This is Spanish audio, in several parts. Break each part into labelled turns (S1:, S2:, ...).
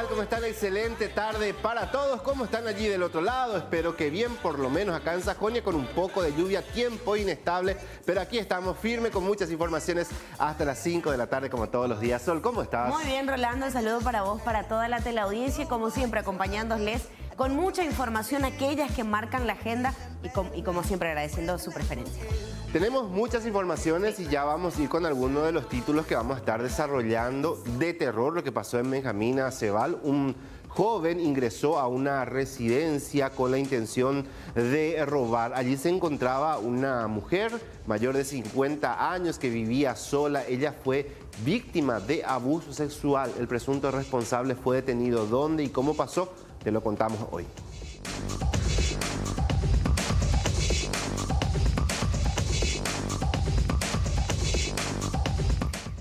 S1: tal? ¿Cómo están? Excelente tarde para todos. ¿Cómo están allí del otro lado? Espero que bien, por lo menos acá en Sajonia, con un poco de lluvia, tiempo inestable. Pero aquí estamos firme con muchas informaciones hasta las 5 de la tarde, como todos los días. Sol, ¿cómo estás?
S2: Muy bien, Rolando. Un saludo para vos, para toda la teleaudiencia. Como siempre, acompañándoles con mucha información, aquellas que marcan la agenda y como siempre, agradeciendo su preferencia.
S1: Tenemos muchas informaciones y ya vamos a ir con algunos de los títulos que vamos a estar desarrollando de terror. Lo que pasó en Benjamín Aceval, un joven ingresó a una residencia con la intención de robar. Allí se encontraba una mujer mayor de 50 años que vivía sola. Ella fue víctima de abuso sexual. El presunto responsable fue detenido. ¿Dónde y cómo pasó? Te lo contamos hoy.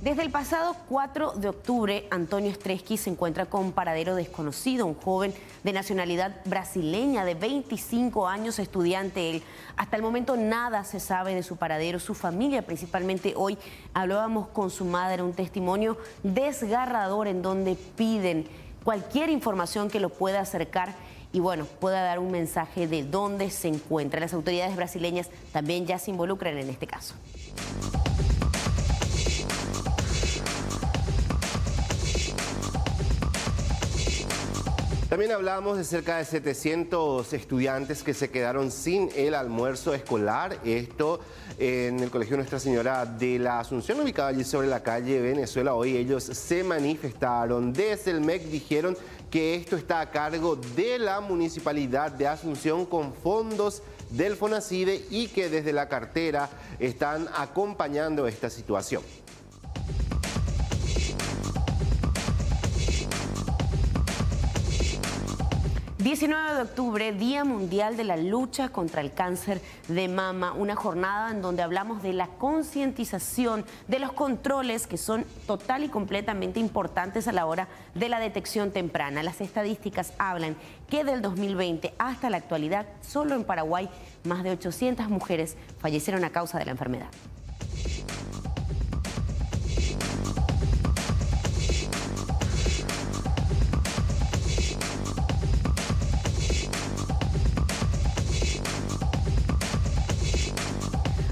S2: Desde el pasado 4 de octubre, Antonio Stresky se encuentra con paradero desconocido, un joven de nacionalidad brasileña de 25 años, estudiante él. Hasta el momento nada se sabe de su paradero, su familia principalmente. Hoy hablábamos con su madre, un testimonio desgarrador en donde piden cualquier información que lo pueda acercar y bueno, pueda dar un mensaje de dónde se encuentra. Las autoridades brasileñas también ya se involucran en este caso.
S1: También hablamos de cerca de 700 estudiantes que se quedaron sin el almuerzo escolar. Esto en el Colegio Nuestra Señora de la Asunción, ubicado allí sobre la calle Venezuela. Hoy ellos se manifestaron. Desde el MEC dijeron que esto está a cargo de la Municipalidad de Asunción con fondos del FONACIDE y que desde la cartera están acompañando esta situación.
S2: 19 de octubre, Día Mundial de la Lucha contra el Cáncer de Mama, una jornada en donde hablamos de la concientización, de los controles que son total y completamente importantes a la hora de la detección temprana. Las estadísticas hablan que del 2020 hasta la actualidad, solo en Paraguay, más de 800 mujeres fallecieron a causa de la enfermedad.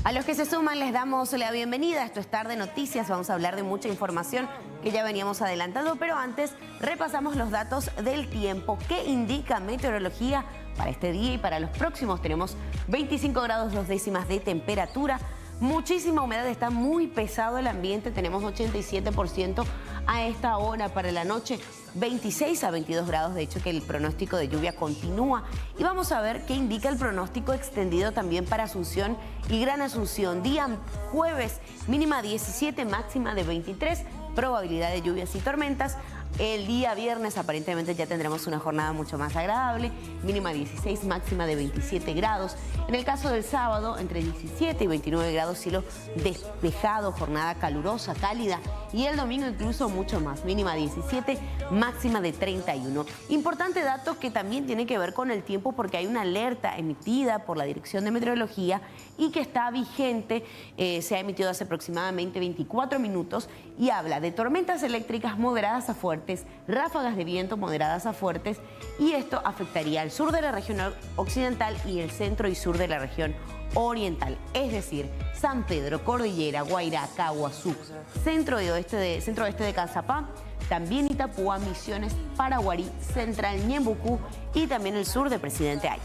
S2: A los que se suman les damos la bienvenida. Esto es Tarde Noticias. Vamos a hablar de mucha información que ya veníamos adelantando, pero antes repasamos los datos del tiempo. ¿Qué indica meteorología para este día y para los próximos? Tenemos 25 grados 2 décimas de temperatura. Muchísima humedad, está muy pesado el ambiente, tenemos 87% a esta hora. Para la noche 26 a 22 grados, de hecho que el pronóstico de lluvia continúa. Y vamos a ver qué indica el pronóstico extendido también para Asunción y Gran Asunción. Día jueves, mínima 17, máxima de 23, probabilidad de lluvias y tormentas. El día viernes aparentemente ya tendremos una jornada mucho más agradable, mínima 16, máxima de 27 grados. En el caso del sábado, entre 17 y 29 grados, cielo despejado, jornada calurosa, cálida. Y el domingo incluso mucho más, mínima 17, máxima de 31. Importante dato que también tiene que ver con el tiempo porque hay una alerta emitida por la Dirección de Meteorología y que está vigente, se ha emitido hace aproximadamente 24 minutos y habla de tormentas eléctricas moderadas a fuertes, ráfagas de viento moderadas a fuertes, y esto afectaría al sur de la región occidental y el centro y sur de la región oriental, es decir, San Pedro, Cordillera, Guairá, Caguazú, centro-oeste de Cazapá, también Itapúa, Misiones, Paraguarí, Central, Ñembucú y también el sur de Presidente Hayes.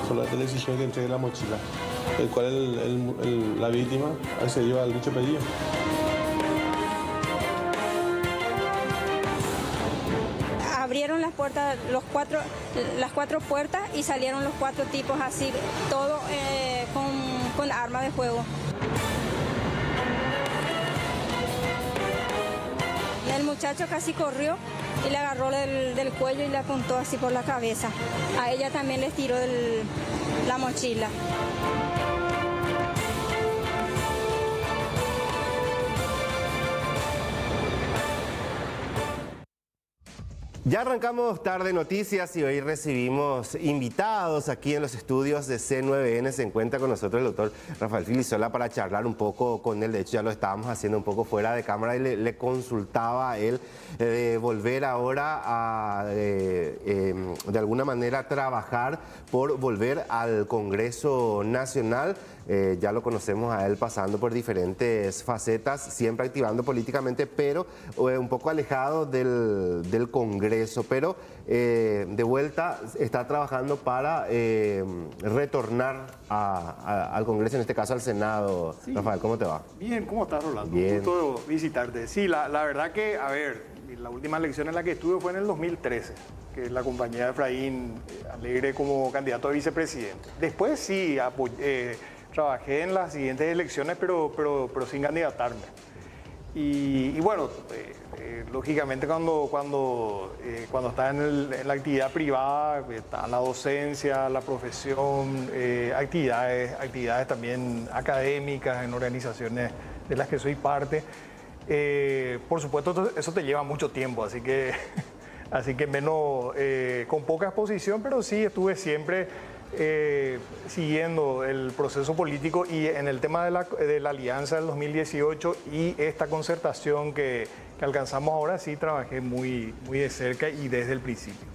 S3: Solamente le exigió que entregue la mochila, el cual la víctima accedió al dicho pedido.
S4: Abrieron las puertas, las cuatro puertas y salieron los 4 tipos así, todo con arma de fuego. El muchacho casi corrió y le agarró del cuello y le apuntó así por la cabeza. A ella también les tiró la mochila.
S1: Ya arrancamos Tarde Noticias y hoy recibimos invitados aquí en los estudios de C9N. Se encuentra con nosotros el doctor Rafael Filisola para charlar un poco con él. De hecho, ya lo estábamos haciendo un poco fuera de cámara y le consultaba a él de volver ahora a, de alguna manera, trabajar por volver al Congreso Nacional. Ya lo conocemos a él pasando por diferentes facetas, siempre activando políticamente, pero un poco alejado del Congreso. Pero de vuelta está trabajando para retornar al Congreso, en este caso al Senado. Sí. Rafael, ¿cómo te va?
S5: Bien, ¿cómo estás, Rolando?
S1: Bien.
S5: Un gusto visitarte. Sí, la verdad que, a ver, la última elección en la que estuve fue en el 2013, que la compañía de Efraín Alegre como candidato a vicepresidente. Después sí, trabajé en las siguientes elecciones, pero sin candidatarme. Y bueno, lógicamente cuando estás en la actividad privada, está la docencia, la profesión, actividades también académicas en organizaciones de las que soy parte. Por supuesto, eso te lleva mucho tiempo, así que menos, con poca exposición, pero sí estuve siempre siguiendo el proceso político, y en el tema de la alianza del 2018 y esta concertación que alcanzamos ahora, sí trabajé muy de cerca y desde el principio.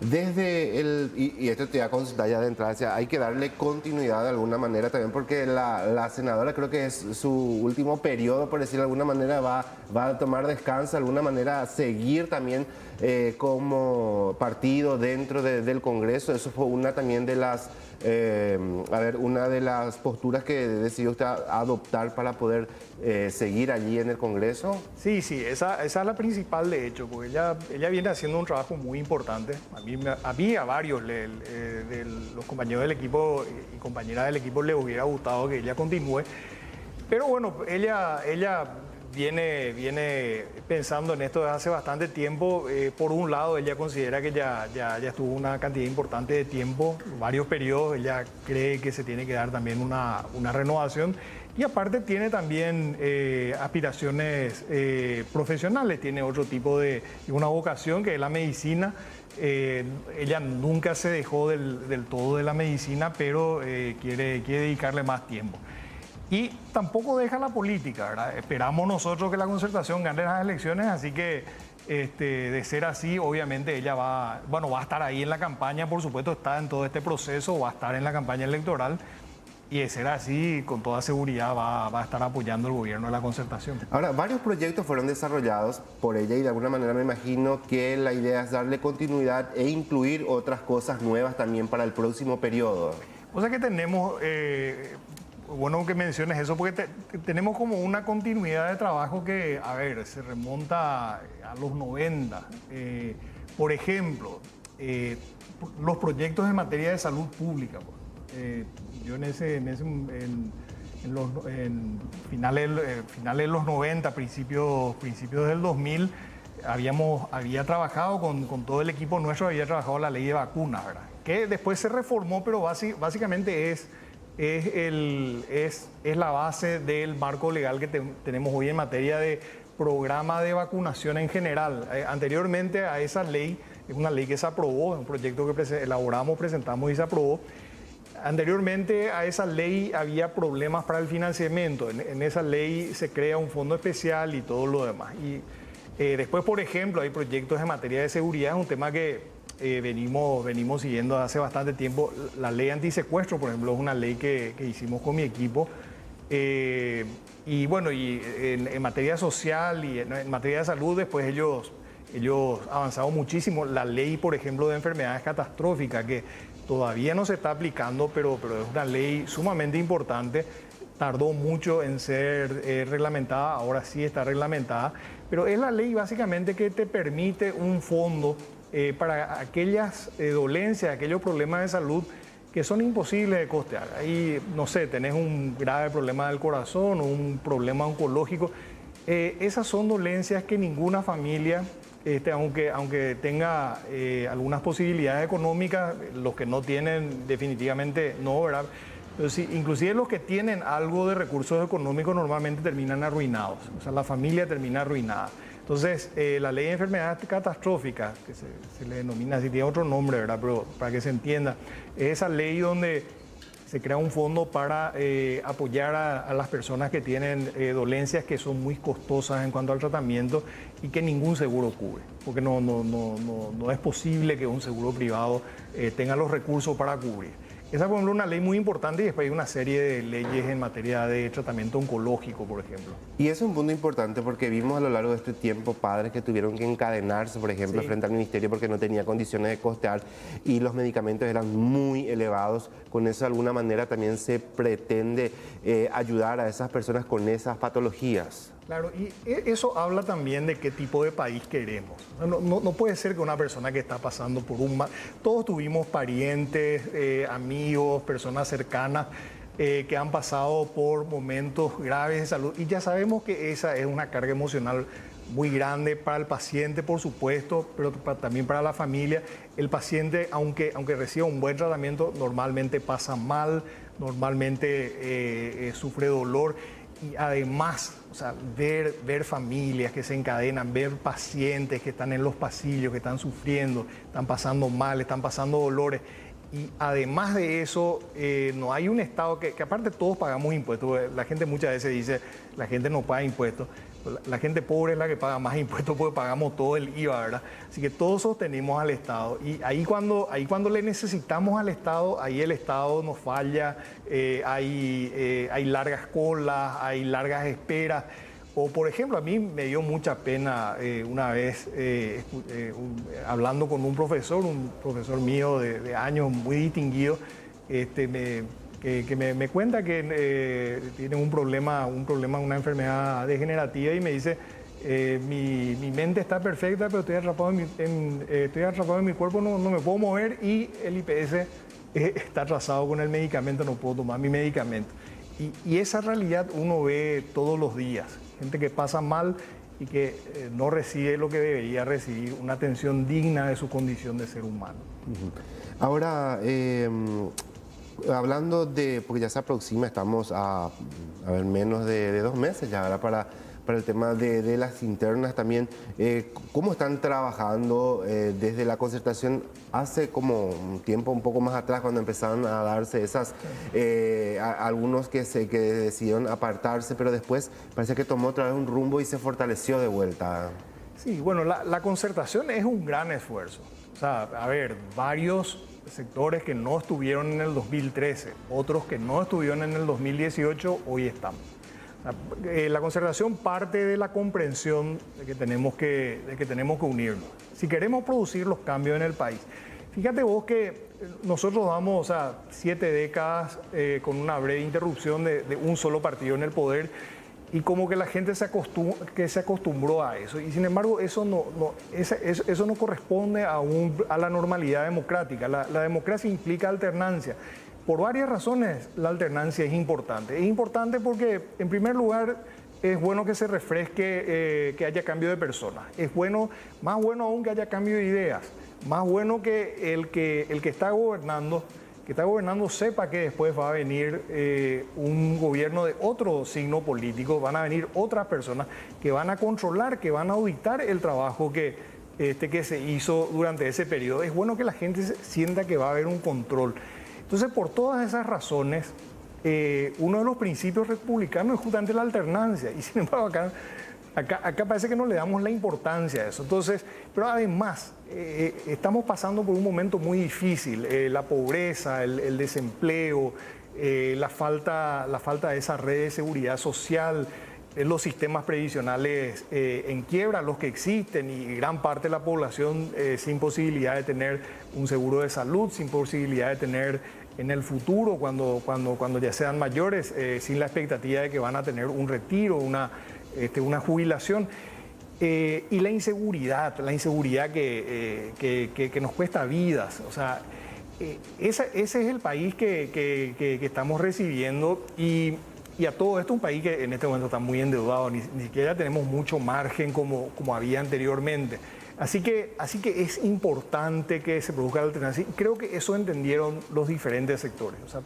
S1: Y esto te voy a consultar ya de entrada, o sea, hay que darle continuidad de alguna manera también, porque la senadora, creo que es su último periodo, por decirlo de alguna manera, va a tomar descanso, de alguna manera seguir también como partido dentro del Congreso. Eso fue una también de las una de las posturas que decidió usted adoptar para poder seguir allí en el Congreso.
S5: Sí, esa es la principal, de hecho, porque ella viene haciendo un trabajo muy importante. A mí, a varios de los compañeros del equipo y compañeras del equipo les hubiera gustado que ella continúe, pero bueno, ella viene pensando en esto desde hace bastante tiempo. Por un lado, ella considera que ya estuvo una cantidad importante de tiempo, varios periodos. Ella cree que se tiene que dar también una renovación, y aparte tiene también aspiraciones profesionales, tiene otro tipo de una vocación, que es la medicina. Ella nunca se dejó del todo de la medicina, pero quiere dedicarle más tiempo. Y tampoco deja la política, ¿verdad? Esperamos nosotros que la concertación gane las elecciones, así que de ser así, obviamente ella va a estar ahí en la campaña, por supuesto está en todo este proceso, va a estar en la campaña electoral, y de ser así, con toda seguridad va a estar apoyando el gobierno de la concertación.
S1: Ahora, varios proyectos fueron desarrollados por ella, y de alguna manera me imagino que la idea es darle continuidad e incluir otras cosas nuevas también para el próximo periodo.
S5: O sea que tenemos... bueno que menciones eso, porque tenemos como una continuidad de trabajo que, a ver, se remonta a los 90. Por ejemplo, los proyectos en materia de salud pública. Yo en finales de los 90, principios del 2000, había trabajado con todo el equipo nuestro, había trabajado la ley de vacunas, ¿verdad? Que después se reformó, pero básicamente es la base del marco legal que tenemos hoy en materia de programa de vacunación en general. Anteriormente a esa ley, es una ley que se aprobó, es un proyecto que elaboramos, presentamos y se aprobó. Anteriormente a esa ley había problemas para el financiamiento. En esa ley se crea un fondo especial y todo lo demás. Y después, por ejemplo, hay proyectos en materia de seguridad, es un tema que venimos siguiendo hace bastante tiempo. La ley antisecuestro, por ejemplo, es una ley que hicimos con mi equipo. Y bueno, en materia social y en materia de salud, después ellos avanzaron muchísimo. La ley, por ejemplo, de enfermedades catastróficas, que todavía no se está aplicando, pero es una ley sumamente importante. Tardó mucho en ser reglamentada, ahora sí está reglamentada. Pero es la ley básicamente que te permite un fondo para aquellas dolencias, aquellos problemas de salud que son imposibles de costear. Ahí, no sé, tenés un grave problema del corazón o un problema oncológico. Esas son dolencias que ninguna familia, aunque tenga algunas posibilidades económicas, los que no tienen definitivamente no, ¿verdad? Pero sí, inclusive los que tienen algo de recursos económicos normalmente terminan arruinados. O sea, la familia termina arruinada. Entonces, la ley de enfermedades catastróficas, que se le denomina así, tiene otro nombre, ¿verdad? Pero para que se entienda, es esa ley donde se crea un fondo para apoyar a las personas que tienen dolencias que son muy costosas en cuanto al tratamiento y que ningún seguro cubre, porque no es posible que un seguro privado tenga los recursos para cubrir. Esa, por ejemplo, es una ley muy importante y después hay una serie de leyes en materia de tratamiento oncológico, por ejemplo.
S1: Y eso es un punto importante porque vimos a lo largo de este tiempo padres que tuvieron que encadenarse, por ejemplo, frente al ministerio porque no tenía condiciones de costear y los medicamentos eran muy elevados. Con eso, de alguna manera, también se pretende ayudar a esas personas con esas patologías.
S5: Claro, y eso habla también de qué tipo de país queremos. No puede ser que una persona que está pasando por un mal... Todos tuvimos parientes, amigos, personas cercanas que han pasado por momentos graves de salud y ya sabemos que esa es una carga emocional muy grande para el paciente, por supuesto, pero también para la familia. El paciente, aunque reciba un buen tratamiento, normalmente pasa mal, normalmente sufre dolor. Y además, o sea, ver familias que se encadenan, ver pacientes que están en los pasillos, que están sufriendo, están pasando mal, están pasando dolores. Y además de eso, no hay un Estado que aparte todos pagamos impuestos. La gente muchas veces dice, la gente no paga impuestos. La gente pobre es la que paga más impuestos porque pagamos todo el IVA, ¿verdad? Así que todos sostenemos al Estado. Y ahí cuando le necesitamos al Estado, ahí el Estado nos falla, hay largas colas, hay largas esperas. O, por ejemplo, a mí me dio mucha pena una vez hablando con un profesor mío de años muy distinguido, que me cuenta que tiene un problema, una enfermedad degenerativa y me dice, mi mente está perfecta, pero estoy atrapado en mi cuerpo, no me puedo mover y el IPS está atrasado con el medicamento, no puedo tomar mi medicamento. Y esa realidad uno ve todos los días, gente que pasa mal y que no recibe lo que debería recibir, una atención digna de su condición de ser humano.
S1: Ahora, hablando de, porque ya se aproxima, estamos a ver, menos de 2 meses ya, ¿verdad? Para el tema de las internas también, ¿cómo están trabajando desde la concertación? Hace como un tiempo un poco más atrás, cuando empezaron a darse esas, algunos que decidieron apartarse, pero después parece que tomó otra vez un rumbo y se fortaleció de vuelta.
S5: Sí, bueno, la concertación es un gran esfuerzo. O sea, a ver, varios sectores que no estuvieron en el 2013, otros que no estuvieron en el 2018, hoy están. La concertación parte de la comprensión de que tenemos que unirnos. Si queremos producir los cambios en el país. Fíjate vos que nosotros vamos a 7 décadas con una breve interrupción de un solo partido en el poder y como que la gente se acostumbró a eso. Y sin embargo, eso no corresponde a la normalidad democrática. La democracia implica alternancia. Por varias razones la alternancia es importante. Es importante porque, en primer lugar, es bueno que se refresque, que haya cambio de personas. Es bueno, más bueno aún que haya cambio de ideas. Más bueno que el que está gobernando sepa que después va a venir un gobierno de otro signo político, van a venir otras personas que van a controlar, que van a auditar el trabajo que se hizo durante ese periodo. Es bueno que la gente sienta que va a haber un control. Entonces, por todas esas razones, uno de los principios republicanos es justamente la alternancia. Y sin embargo, acá parece que no le damos la importancia a eso. Entonces, pero además, estamos pasando por un momento muy difícil. La pobreza, el desempleo, la falta de esa red de seguridad social, los sistemas previsionales en quiebra, los que existen, y gran parte de la población sin posibilidad de tener un seguro de salud, sin posibilidad de tener en el futuro, cuando ya sean mayores, sin la expectativa de que van a tener un retiro, una jubilación. Y la inseguridad que nos cuesta vidas. O sea, ese es el país que estamos recibiendo y a todo esto un país que en este momento está muy endeudado, ni siquiera tenemos mucho margen como había anteriormente. Así que es importante que se produzca la alternancia y creo que eso entendieron los diferentes sectores. O sea,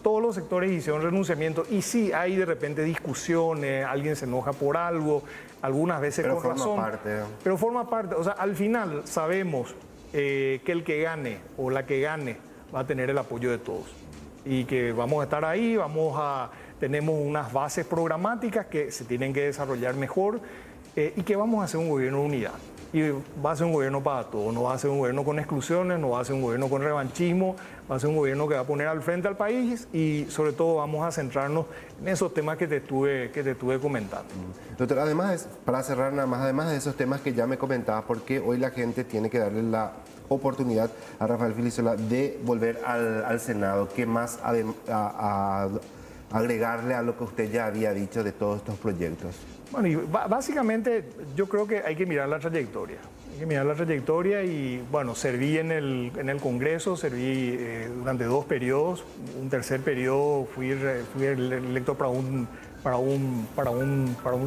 S5: todos los sectores hicieron renunciamiento y sí hay de repente discusiones, alguien se enoja por algo, algunas veces con razón. Pero forma parte, o sea, al final sabemos que el que gane o la que gane va a tener el apoyo de todos y que vamos a estar ahí, tenemos unas bases programáticas que se tienen que desarrollar mejor y que vamos a hacer un gobierno de unidad. Y va a ser un gobierno para todos, no va a ser un gobierno con exclusiones, no va a ser un gobierno con revanchismo, va a ser un gobierno que va a poner al frente al país y sobre todo vamos a centrarnos en esos temas que te estuve comentando.
S1: Doctor, además, para cerrar nada más, además de esos temas que ya me comentabas, porque hoy la gente tiene que darle la oportunidad a Rafael Filisola de volver al Senado, ¿qué más agregarle a lo que usted ya había dicho de todos estos proyectos?
S5: Bueno, y básicamente yo creo que hay que mirar la trayectoria. Hay que mirar la trayectoria y, bueno, serví en el Congreso, serví durante 2 periodos. Un tercer periodo fui electo para un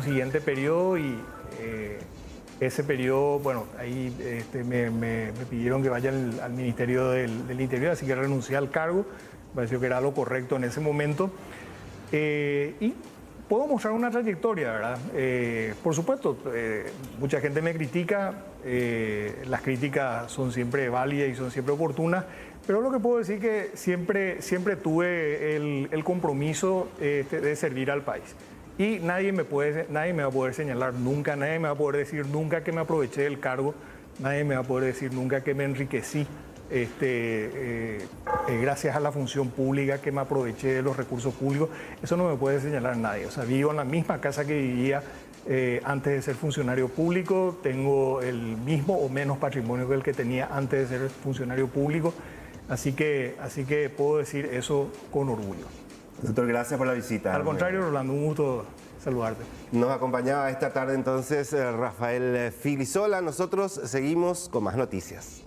S5: siguiente periodo y ese periodo, bueno, ahí me pidieron que vaya al Ministerio del Interior, así que renuncié al cargo. Me pareció que era lo correcto en ese momento. Y puedo mostrar una trayectoria, ¿verdad? Por supuesto, mucha gente me critica, las críticas son siempre válidas y son siempre oportunas, pero lo que puedo decir es que siempre tuve el compromiso de servir al país. Y nadie me va a poder señalar nunca, nadie me va a poder decir nunca que me aproveché del cargo, nadie me va a poder decir nunca que me enriquecí. Gracias a la función pública, que me aproveché de los recursos públicos, eso no me puede señalar nadie. O sea, vivo en la misma casa que vivía antes de ser funcionario público, tengo el mismo o menos patrimonio que el que tenía antes de ser funcionario público, así que puedo decir eso con orgullo.
S1: Doctor, gracias por la visita.
S5: Al contrario, Rolando, un gusto saludarte.
S1: Nos acompañaba esta tarde entonces Rafael Filisola. Nosotros seguimos con más noticias.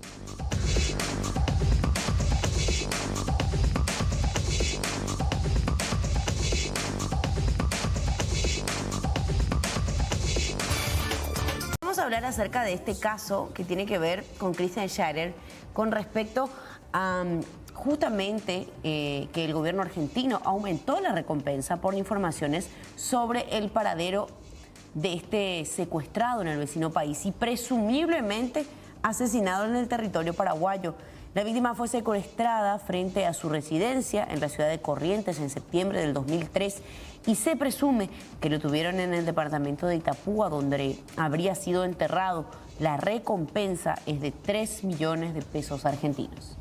S2: Vamos a hablar acerca de este caso que tiene que ver con Christian Schaerer con respecto a justamente que el gobierno argentino aumentó la recompensa por informaciones sobre el paradero de este secuestrado en el vecino país y presumiblemente asesinado en el territorio paraguayo. La víctima fue secuestrada frente a su residencia en la ciudad de Corrientes en septiembre del 2003 y se presume que lo tuvieron en el departamento de Itapúa, donde habría sido enterrado. La recompensa es de 3 millones de pesos argentinos.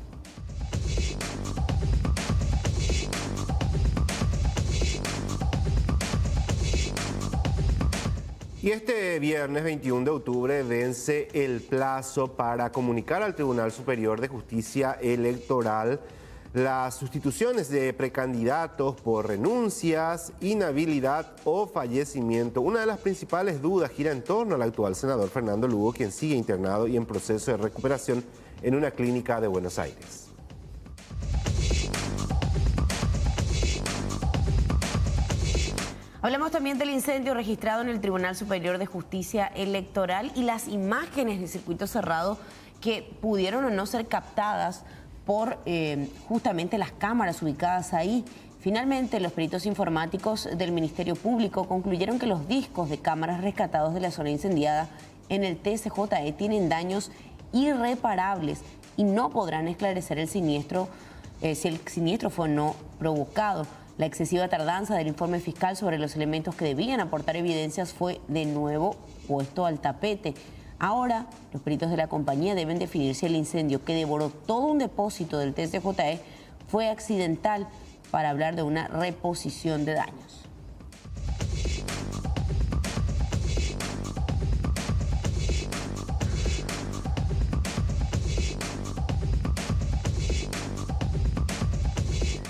S1: Y este viernes 21 de octubre vence el plazo para comunicar al Tribunal Superior de Justicia Electoral las sustituciones de precandidatos por renuncias, inhabilidad o fallecimiento. Una de las principales dudas gira en torno al actual senador Fernando Lugo, quien sigue internado y en proceso de recuperación en una clínica de Buenos Aires.
S2: Hablamos también del incendio registrado en el Tribunal Superior de Justicia Electoral y las imágenes de circuito cerrado que pudieron o no ser captadas por justamente las cámaras ubicadas ahí. Finalmente, los peritos informáticos del Ministerio Público concluyeron que los discos de cámaras rescatados de la zona incendiada en el TSJE tienen daños irreparables y no podrán esclarecer el siniestro, si el siniestro fue o no provocado. La excesiva tardanza del informe fiscal sobre los elementos que debían aportar evidencias fue de nuevo puesto al tapete. Ahora, los peritos de la compañía deben definir si el incendio que devoró todo un depósito del TSJE fue accidental para hablar de una reposición de daños.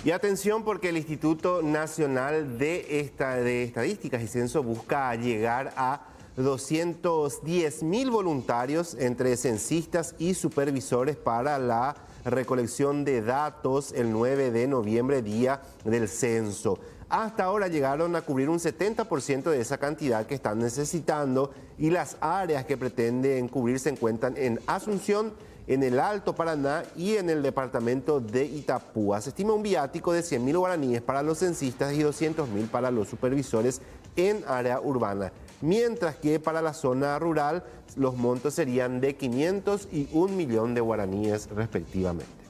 S1: Y atención, porque el Instituto Nacional de Estadísticas y Censo busca llegar a 210.000 voluntarios entre censistas y supervisores para la recolección de datos el 9 de noviembre, día del censo. Hasta ahora llegaron a cubrir un 70% de esa cantidad que están necesitando y las áreas que pretenden cubrir se encuentran en Asunción en el Alto Paraná y en el departamento de Itapúa. Se estima un viático de 100.000 guaraníes para los censistas y 200.000 para los supervisores en área urbana, mientras que para la zona rural los montos serían de 500 y 1 millón de guaraníes respectivamente.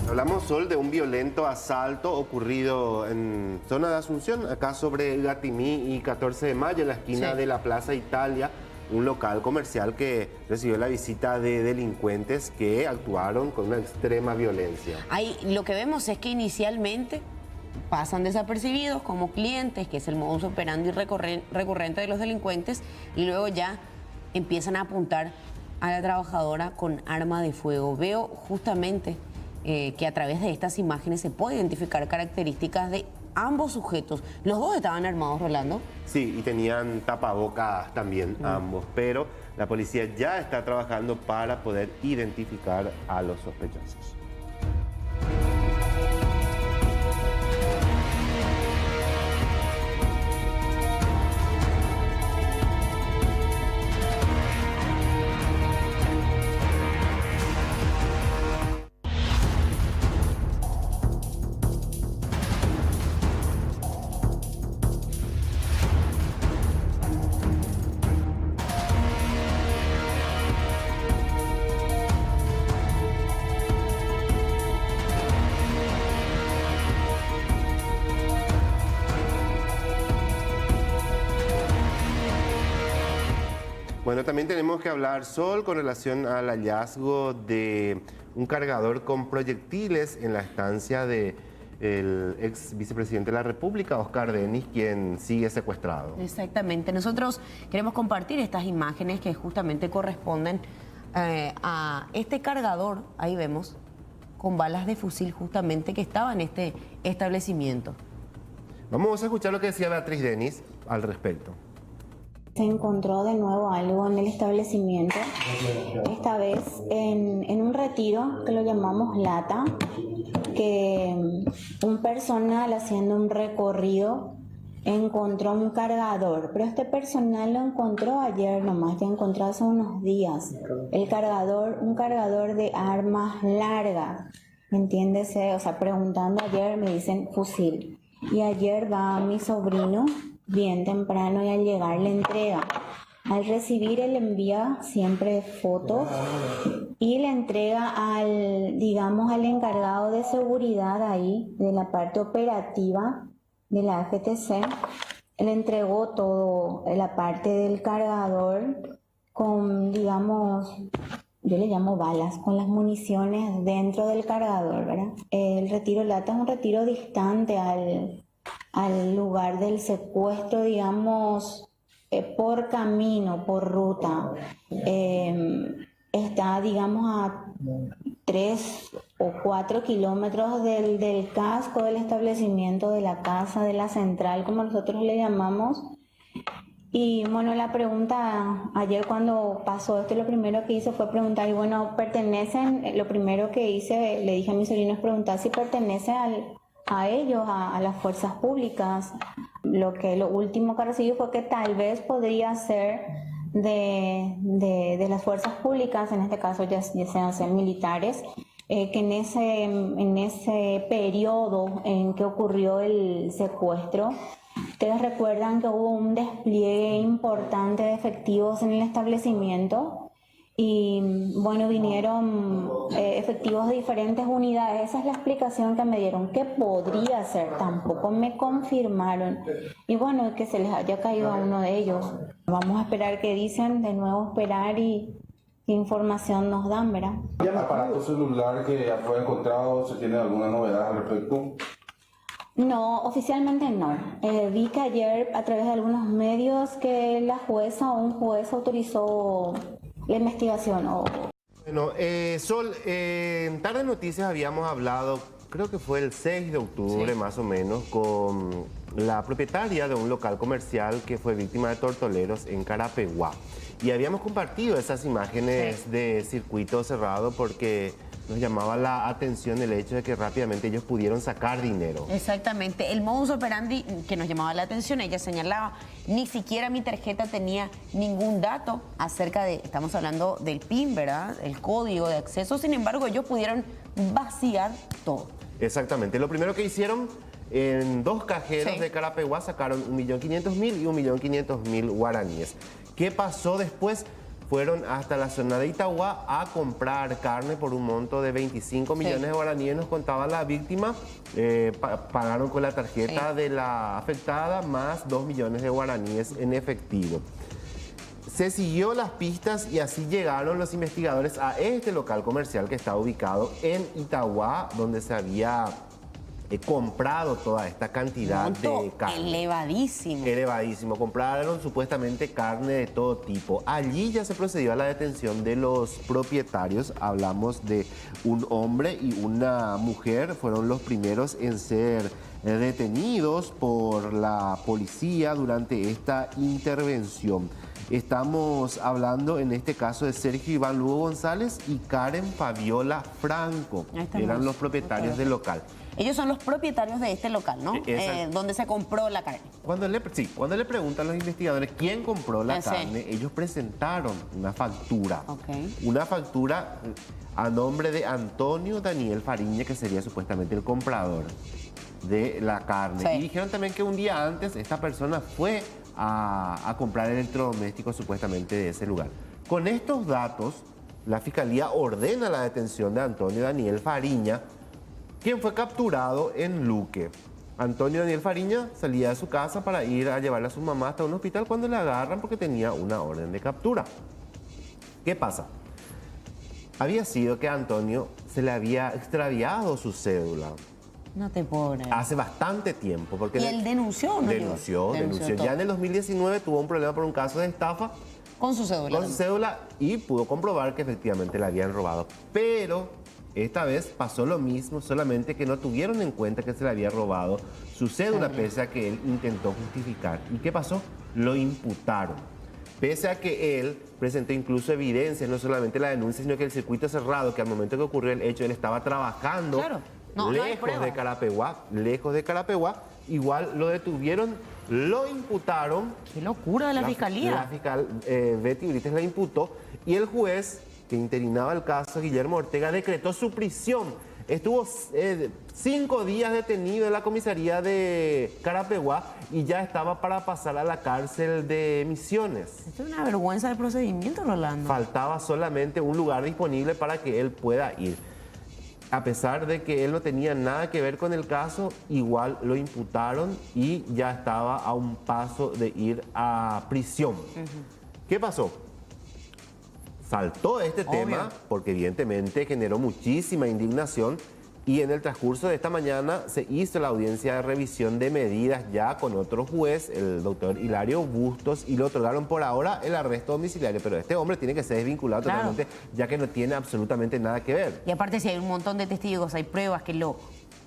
S1: Hablamos, Sol, de un violento asalto ocurrido en zona de Asunción, acá sobre Gatimí y 14 de mayo, en la esquina de la Plaza Italia, un local comercial que recibió la visita de delincuentes que actuaron con una extrema violencia.
S2: Ahí lo que vemos es que inicialmente pasan desapercibidos como clientes, que es el modus operandi recurrente de los delincuentes, y luego ya empiezan a apuntar a la trabajadora con arma de fuego. Veo justamente que a través de estas imágenes se puede identificar características de ambos sujetos. ¿Los dos estaban armados, Rolando?
S1: Sí, y tenían tapabocas también ambos, pero la policía ya está trabajando para poder identificar a los sospechosos. Bueno, también tenemos que hablar, Sol, con relación al hallazgo de un cargador con proyectiles en la estancia del ex vicepresidente de la República, Oscar Denis, quien sigue secuestrado.
S2: Exactamente. Nosotros queremos compartir estas imágenes que justamente corresponden a este cargador, ahí vemos, con balas de fusil justamente que estaba en este establecimiento.
S1: Vamos a escuchar lo que decía Beatriz Denis al respecto.
S6: Se encontró de nuevo algo en el establecimiento, esta vez en un retiro que lo llamamos Lata, que un personal haciendo un recorrido encontró un cargador, pero este personal lo encontró ayer nomás, ya encontró hace unos días, un cargador de armas largas, entiéndese, o sea, preguntando ayer me dicen fusil, y ayer va mi sobrino bien temprano y al llegar le entrega. Al recibir él envía siempre fotos y le entrega al encargado de seguridad ahí, de la parte operativa de la FTC. Le entregó todo la parte del cargador con, digamos, yo le llamo balas, con las municiones dentro del cargador, ¿verdad? El retiro Lata es un retiro distante al lugar del secuestro, digamos, por camino, por ruta. Está, digamos, a 3 o 4 kilómetros del casco del establecimiento, de la casa, de la central, como nosotros le llamamos. Y bueno, la pregunta, ayer cuando pasó esto, lo primero que hice fue preguntar, y bueno, lo primero que hice, le dije a mis sobrinos, preguntar si pertenece a ellos, a las fuerzas públicas. Lo último que recibí fue que tal vez podría ser de las fuerzas públicas, en este caso ya sean militares, que en ese periodo en que ocurrió el secuestro, ustedes recuerdan que hubo un despliegue importante de efectivos en el establecimiento. Y bueno, vinieron efectivos de diferentes unidades. Esa es la explicación que me dieron, que podría ser, tampoco me confirmaron. Y bueno, que se les haya caído a uno de ellos. Vamos a esperar qué dicen, de nuevo esperar y qué información nos dan, ¿verdad?
S3: ¿Y el aparato celular que ya fue encontrado, se tiene alguna novedad al respecto?
S6: No, oficialmente no. Vi que ayer a través de algunos medios que la jueza o un juez autorizó la investigación.
S1: Bueno, Sol, en Tarde Noticias habíamos hablado, creo que fue el 6 de octubre más o menos, con la propietaria de un local comercial que fue víctima de tortoleros en Carapeguá. Y habíamos compartido esas imágenes de circuito cerrado porque nos llamaba la atención el hecho de que rápidamente ellos pudieron sacar dinero.
S2: Exactamente. El modus operandi que nos llamaba la atención, ella señalaba, ni siquiera mi tarjeta tenía ningún dato acerca de, estamos hablando del PIN, ¿verdad? El código de acceso. Sin embargo, ellos pudieron vaciar todo.
S1: Exactamente. Lo primero que hicieron, en 2 cajeros de Carapeguá sacaron 1.500.000 y 1.500.000 guaraníes. ¿Qué pasó después? Fueron hasta la zona de Itagua a comprar carne por un monto de 25 millones de guaraníes, nos contaba la víctima. Pagaron con la tarjeta de la afectada más 2 millones de guaraníes en efectivo. Se siguió las pistas y así llegaron los investigadores a este local comercial que está ubicado en Itagua, donde se había comprado toda esta cantidad de carne.
S2: Elevadísimo.
S1: Elevadísimo. Compraron supuestamente carne de todo tipo. Allí ya se procedió a la detención de los propietarios. Hablamos de un hombre y una mujer. Fueron los primeros en ser detenidos por la policía durante esta intervención. Estamos hablando en este caso de Sergio Iván Lugo González y Karen Fabiola Franco. Eran los propietarios del local.
S2: Ellos son los propietarios de este local, ¿no? Donde se compró la carne.
S1: Cuando le preguntan a los investigadores quién compró la carne, ellos presentaron una factura. Una factura a nombre de Antonio Daniel Fariña, que sería supuestamente el comprador de la carne. Y dijeron también que un día antes esta persona fue a comprar electrodomésticos supuestamente de ese lugar. Con estos datos, la Fiscalía ordena la detención de Antonio Daniel Fariña, quien fue capturado en Luque. Antonio Daniel Fariña salía de su casa para ir a llevarle a su mamá hasta un hospital cuando le agarran porque tenía una orden de captura. ¿Qué pasa? Había sido que a Antonio se le había extraviado su cédula.
S2: No te puedo creer.
S1: Hace bastante tiempo. Porque
S2: ¿Y él denunció o no?
S1: Denunció. Ya en el 2019 tuvo un problema por un caso de estafa.
S2: Con su cédula.
S1: Con su cédula y pudo comprobar que efectivamente la habían robado. Pero esta vez pasó lo mismo, solamente que no tuvieron en cuenta que se le había robado su cédula, pese a que él intentó justificar. ¿Y qué pasó? Lo imputaron. Pese a que él presentó incluso evidencias, no solamente la denuncia, sino que el circuito cerrado, que al momento que ocurrió el hecho, él estaba trabajando lejos de Carapeguá, igual lo detuvieron, lo imputaron.
S2: ¡Qué locura de la Fiscalía!
S1: La fiscal Betty Brites la imputó y el juez que interinaba el caso, Guillermo Ortega, decretó su prisión. Estuvo 5 días detenido en la comisaría de Carapeguá y ya estaba para pasar a la cárcel de Misiones.
S2: Esto es una vergüenza de procedimiento, Rolando.
S1: Faltaba solamente un lugar disponible para que él pueda ir. A pesar de que él no tenía nada que ver con el caso, igual lo imputaron y ya estaba a un paso de ir a prisión. ¿Qué pasó? Saltó este tema porque evidentemente generó muchísima indignación y en el transcurso de esta mañana se hizo la audiencia de revisión de medidas ya con otro juez, el doctor Hilario Bustos, y le otorgaron por ahora el arresto domiciliario. Pero este hombre tiene que ser desvinculado totalmente, ya que no tiene absolutamente nada que ver.
S2: Y aparte, si hay un montón de testigos, hay pruebas que lo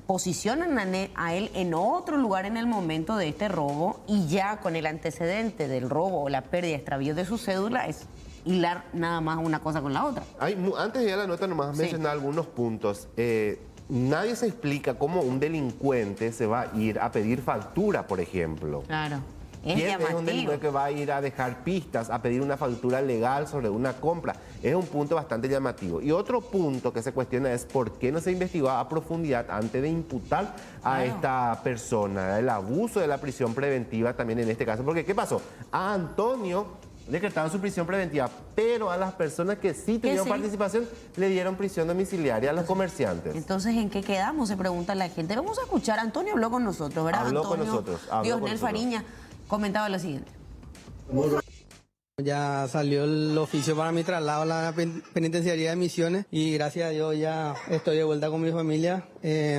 S2: posicionan a él en otro lugar en el momento de este robo, y ya con el antecedente del robo o la pérdida, extravío de su cédula, es hilar nada más una cosa con la otra.
S1: Antes de ir a la nota, nomás mencionar algunos puntos. Nadie se explica cómo un delincuente se va a ir a pedir factura, por ejemplo.
S2: Claro.
S1: ¿Quién es un delincuente que va a ir a dejar pistas, a pedir una factura legal sobre una compra? Es un punto bastante llamativo. Y otro punto que se cuestiona es por qué no se investigó a profundidad antes de imputar a esta persona. El abuso de la prisión preventiva también en este caso. Porque, ¿qué pasó? A Antonio decretaron su prisión preventiva, pero a las personas que sí tuvieron participación le dieron prisión domiciliaria a los comerciantes.
S2: Entonces, ¿en qué quedamos? Se pregunta la gente. Vamos a escuchar. Antonio habló con nosotros, ¿verdad?
S1: Habló con nosotros.
S2: Diosnel Fariña comentaba lo siguiente.
S7: Ya salió el oficio para mi traslado a la penitenciaría de Misiones y gracias a Dios ya estoy de vuelta con mi familia.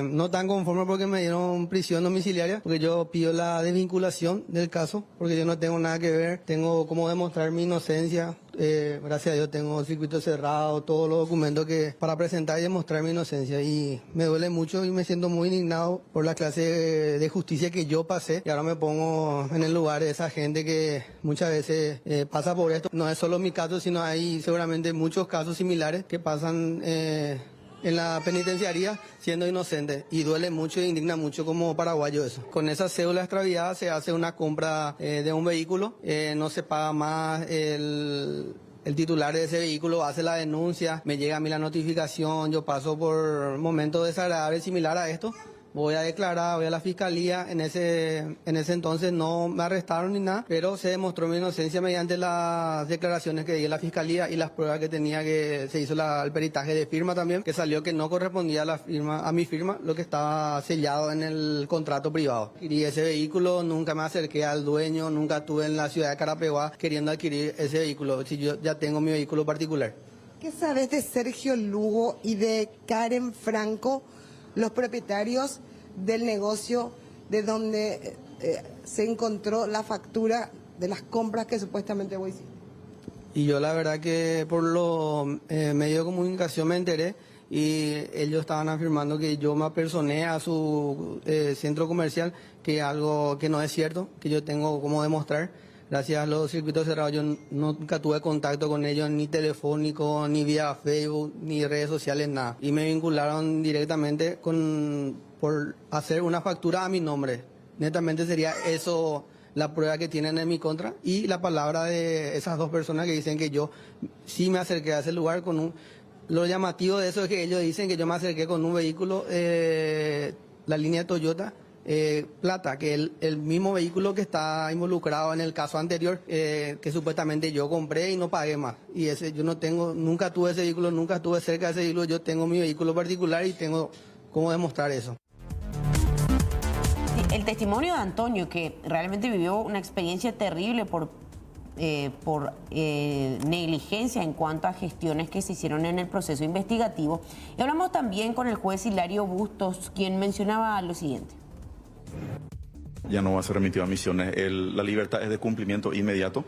S7: No tan conforme porque me dieron prisión domiciliaria, porque yo pido la desvinculación del caso, porque yo no tengo nada que ver, tengo cómo demostrar mi inocencia. Gracias a Dios tengo circuito cerrado, todos los documentos que para presentar y demostrar mi inocencia, y me duele mucho y me siento muy indignado por la clase de justicia que yo pasé, y ahora me pongo en el lugar de esa gente que muchas veces pasa por esto. No es solo mi caso, sino hay seguramente muchos casos similares que pasan en la penitenciaría siendo inocente, y duele mucho e indigna mucho como paraguayo eso. Con esa cédula extraviada se hace una compra de un vehículo, no se paga más, el titular de ese vehículo hace la denuncia, me llega a mí la notificación, yo paso por momentos desagradables similar a esto. Voy a declarar, voy a la fiscalía. En ese entonces no me arrestaron ni nada, pero se demostró mi inocencia mediante las declaraciones que di en la fiscalía y las pruebas que tenía, que se hizo el peritaje de firma también, que salió que no correspondía a mi firma, lo que estaba sellado en el contrato privado. Y ese vehículo nunca me acerqué al dueño, nunca estuve en la ciudad de Carapeguá queriendo adquirir ese vehículo, si yo ya tengo mi vehículo particular.
S8: ¿Qué sabes de Sergio Lugo y de Karen Franco, los propietarios del negocio de donde se encontró la factura de las compras que supuestamente vos hiciste?
S7: Y yo la verdad que por los medios de comunicación me enteré, y ellos estaban afirmando que yo me apersoné a su centro comercial, que algo que no es cierto, que yo tengo cómo demostrar. Gracias a los circuitos cerrados yo nunca tuve contacto con ellos, ni telefónico, ni vía Facebook, ni redes sociales, nada. Y me vincularon directamente por hacer una factura a mi nombre. Netamente sería eso la prueba que tienen en mi contra, y la palabra de esas dos personas que dicen que yo sí me acerqué a ese lugar con un... Lo llamativo de eso es que ellos dicen que yo me acerqué con un vehículo, la línea Toyota, plata, que el mismo vehículo que está involucrado en el caso anterior, que supuestamente yo compré y no pagué más. Y ese yo no tengo, nunca tuve ese vehículo, nunca estuve cerca de ese vehículo, yo tengo mi vehículo particular y tengo cómo demostrar eso.
S2: Sí, el testimonio de Antonio, que realmente vivió una experiencia terrible por negligencia en cuanto a gestiones que se hicieron en el proceso investigativo. Y hablamos también con el juez Hilario Bustos, quien mencionaba lo siguiente.
S9: Ya no va a ser remitido a Misiones. La libertad es de cumplimiento inmediato.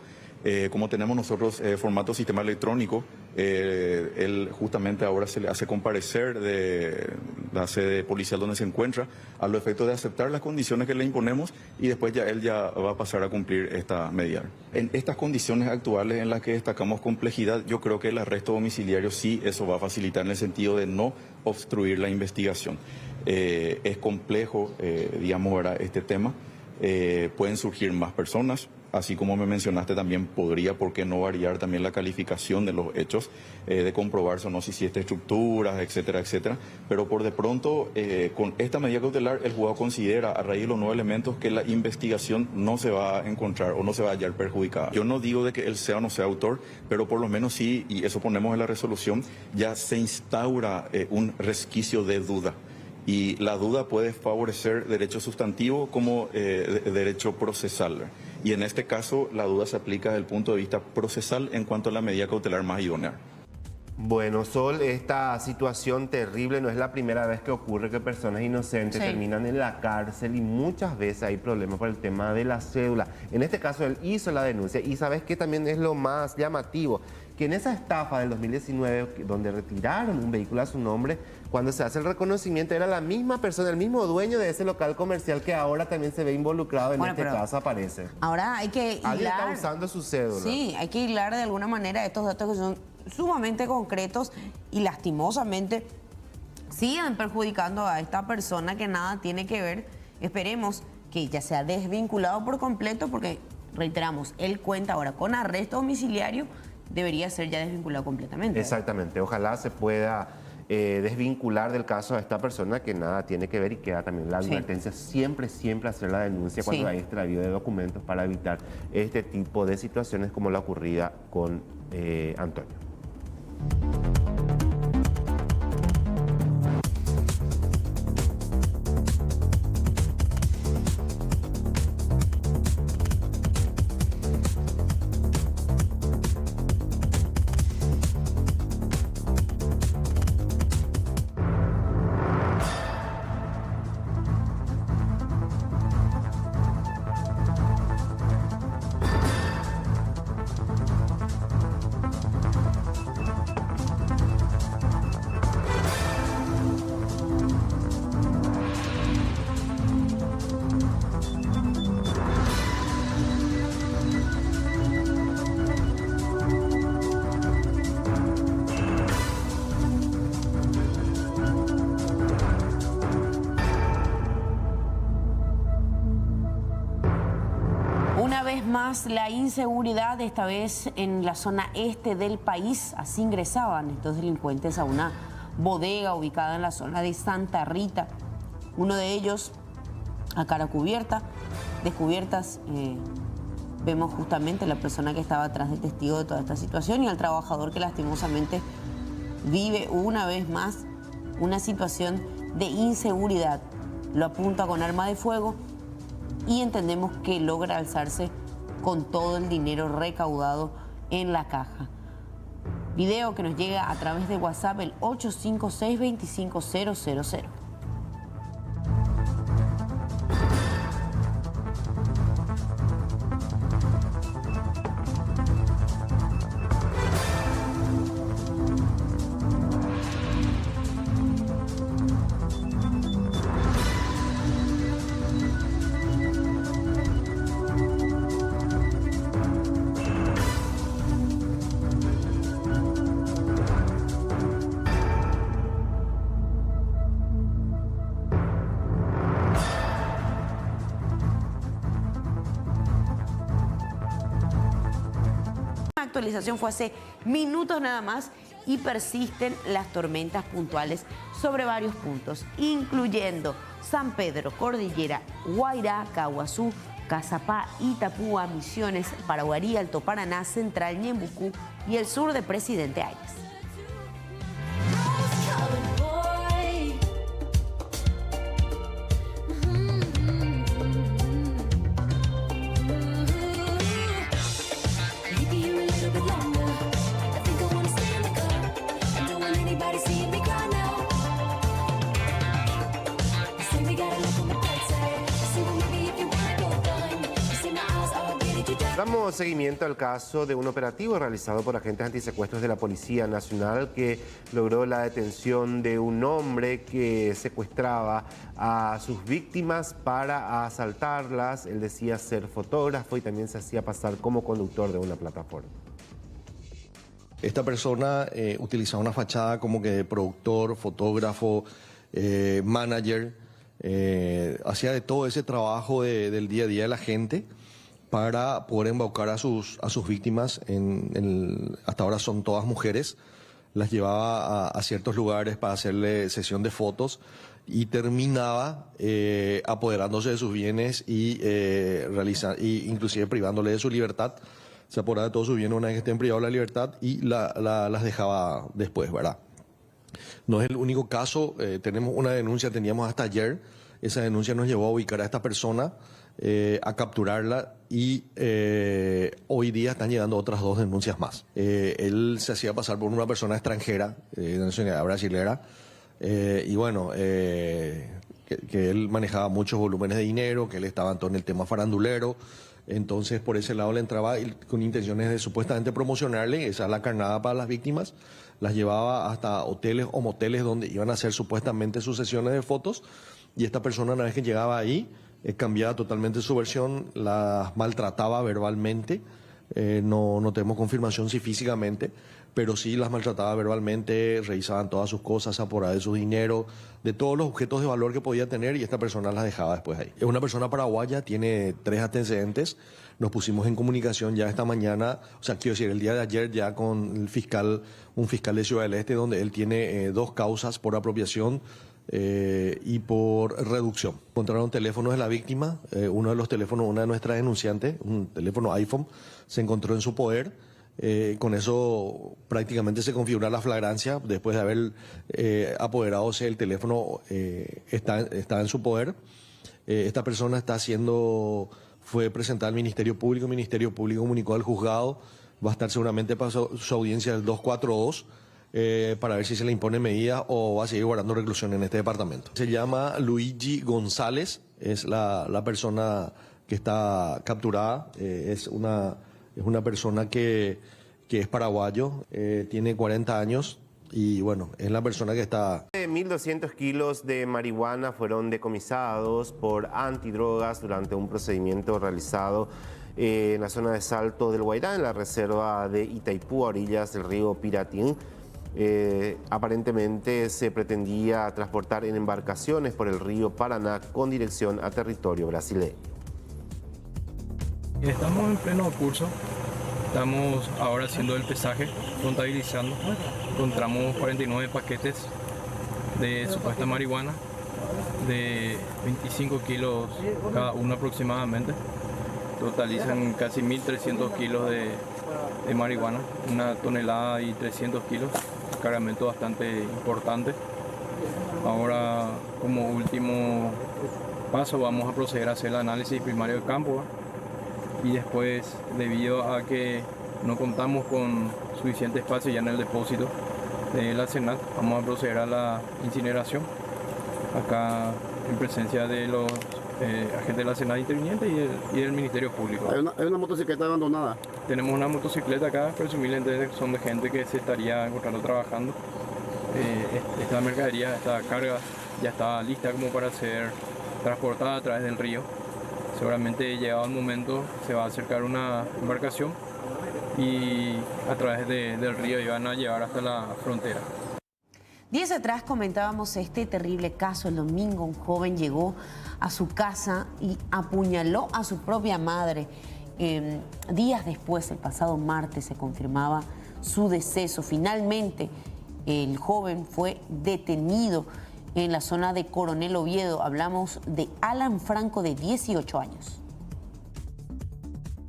S9: Como tenemos nosotros formato sistema electrónico, él justamente ahora se le hace comparecer de la sede policial donde se encuentra, a los efectos de aceptar las condiciones que le imponemos, y después él ya va a pasar a cumplir esta medida. En estas condiciones actuales en las que destacamos complejidad, yo creo que el arresto domiciliario sí, eso va a facilitar en el sentido de no obstruir la investigación. Es complejo, digamos, ahora este tema. Pueden surgir más personas, así como me mencionaste también podría, ¿por qué no variar también la calificación de los hechos, de comprobarse o no si existe estructuras, etcétera, etcétera? Pero por de pronto, con esta medida cautelar, el juzgado considera, a raíz de los nuevos elementos, que la investigación no se va a encontrar o no se va a hallar perjudicada. Yo no digo de que él sea o no sea autor, pero por lo menos sí, y eso ponemos en la resolución, ya se instaura un resquicio de duda. Y la duda puede favorecer derecho sustantivo como derecho procesal. Y en este caso la duda se aplica desde el punto de vista procesal en cuanto a la medida cautelar más idónea.
S1: Bueno, Sol, esta situación terrible no es la primera vez que ocurre que personas inocentes terminan en la cárcel, y muchas veces hay problemas por el tema de la cédula. En este caso él hizo la denuncia, y ¿sabes qué también es lo más llamativo? Que en esa estafa del 2019, donde retiraron un vehículo a su nombre, cuando se hace el reconocimiento era la misma persona, el mismo dueño de ese local comercial que ahora también se ve involucrado en este caso, aparece.
S2: Ahora hay que hilar.
S1: Alguien está usando su cédula.
S2: Sí, hay que hilar de alguna manera estos datos que son sumamente concretos y lastimosamente siguen perjudicando a esta persona que nada tiene que ver. Esperemos que ya sea desvinculado por completo, porque reiteramos, él cuenta ahora con arresto domiciliario, debería ser ya desvinculado completamente.
S1: Exactamente, ojalá se pueda desvincular del caso a esta persona que nada tiene que ver, y queda también la advertencia, siempre hacer la denuncia cuando hay extravío de documentos para evitar este tipo de situaciones como la ocurrida con Antonio.
S2: más la inseguridad, esta vez en la zona este del país. Así ingresaban estos delincuentes a una bodega ubicada en la zona de Santa Rita. Uno de ellos a cara cubierta, descubiertas. Vemos justamente la persona que estaba atrás del testigo de toda esta situación y al trabajador que lastimosamente vive una vez más una situación de inseguridad. Lo apunta con arma de fuego y entendemos que logra alzarse con todo el dinero recaudado en la caja. Video que nos llega a través de WhatsApp, el 856-25000. Actualización fue hace minutos nada más y persisten las tormentas puntuales sobre varios puntos, incluyendo San Pedro, Cordillera, Guairá, Caguazú, Cazapá, Itapúa, Misiones, Paraguarí, Alto Paraná, Central, Ñembucú y el sur de Presidente Hayes.
S1: Damos seguimiento al caso de un operativo realizado por agentes antisecuestros de la Policía Nacional que logró la detención de un hombre que secuestraba a sus víctimas para asaltarlas. Él decía ser fotógrafo y también se hacía pasar como conductor de una plataforma.
S10: Esta persona utilizaba una fachada como que de productor, fotógrafo, manager, hacía de todo ese trabajo del día a día de la gente para poder embaucar a sus víctimas. Hasta ahora son todas mujeres. Las llevaba a ciertos lugares para hacerle sesión de fotos y terminaba apoderándose de sus bienes y inclusive privándole de su libertad. Se apoderaba de todos sus bienes una vez que estén privados de la libertad y las dejaba después, ¿verdad? No es el único caso. Tenemos una denuncia, teníamos hasta ayer. Esa denuncia nos llevó a ubicar a esta persona, a capturarla y hoy día están llegando otras 2 denuncias más. Él se hacía pasar por una persona extranjera, de nacionalidad brasilera, y bueno, que él manejaba muchos volúmenes de dinero, que él estaba en todo en el tema farandulero. Entonces por ese lado le entraba con intenciones de supuestamente promocionarle, esa es la carnada para las víctimas, las llevaba hasta hoteles o moteles donde iban a hacer supuestamente sus sesiones de fotos y esta persona una vez que llegaba ahí cambiaba totalmente su versión, las maltrataba verbalmente, no tenemos confirmación si físicamente, pero sí las maltrataba verbalmente, revisaban todas sus cosas, se apoderaba de su dinero, de todos los objetos de valor que podía tener y esta persona las dejaba después ahí. Es una persona paraguaya, tiene 3 antecedentes, nos pusimos en comunicación ya esta mañana, o sea, quiero decir, el día de ayer ya con un fiscal de Ciudad del Este, donde él tiene 2 causas por apropiación y por reducción. Encontraron teléfonos de la víctima, uno de los teléfonos, una de nuestras denunciantes, un teléfono iPhone, se encontró en su poder. Con eso prácticamente se configura la flagrancia, después de haber apoderado el teléfono está en su poder. Esta persona fue presentada al Ministerio Público, el Ministerio Público comunicó al juzgado, va a estar seguramente para su audiencia del 242, para ver si se le impone medida o va a seguir guardando reclusión en este departamento. Se llama Luigi González, es la persona que está capturada, es una persona que es paraguayo, tiene 40 años y bueno, es la persona que está...
S1: 1.200 kilos de marihuana fueron decomisados por antidrogas durante un procedimiento realizado en la zona de Salto del Guairá, en la reserva de Itaipú, a orillas del río Piratín. Aparentemente se pretendía transportar en embarcaciones por el río Paraná con dirección a territorio brasileño.
S11: Estamos en pleno curso, estamos ahora haciendo el pesaje, contabilizando. Encontramos 49 paquetes de supuesta marihuana, de 25 kilos cada uno aproximadamente. Totalizan casi 1.300 kilos de marihuana, 1 tonelada y 300 kilos, un cargamento bastante importante. Ahora, como último paso, vamos a proceder a hacer el análisis primario de campo, y después, debido a que no contamos con suficiente espacio ya en el depósito de la SENAC, vamos a proceder a la incineración, acá en presencia de los agentes de la SENAC intervinientes y del Ministerio Público.
S12: ¿Hay una motocicleta abandonada?
S11: Tenemos una motocicleta acá, presumiblemente son de gente que se estaría encontrando trabajando. Esta mercadería, esta carga ya está lista como para ser transportada a través del río. Seguramente llegado el momento se va a acercar una embarcación y a través del río iban a llevar hasta la frontera.
S2: Días atrás comentábamos este terrible caso. El domingo un joven llegó a su casa y apuñaló a su propia madre. Días después, el pasado martes, se confirmaba su deceso. Finalmente, el joven fue detenido en la zona de Coronel Oviedo. Hablamos de Alan Franco, de 18 años.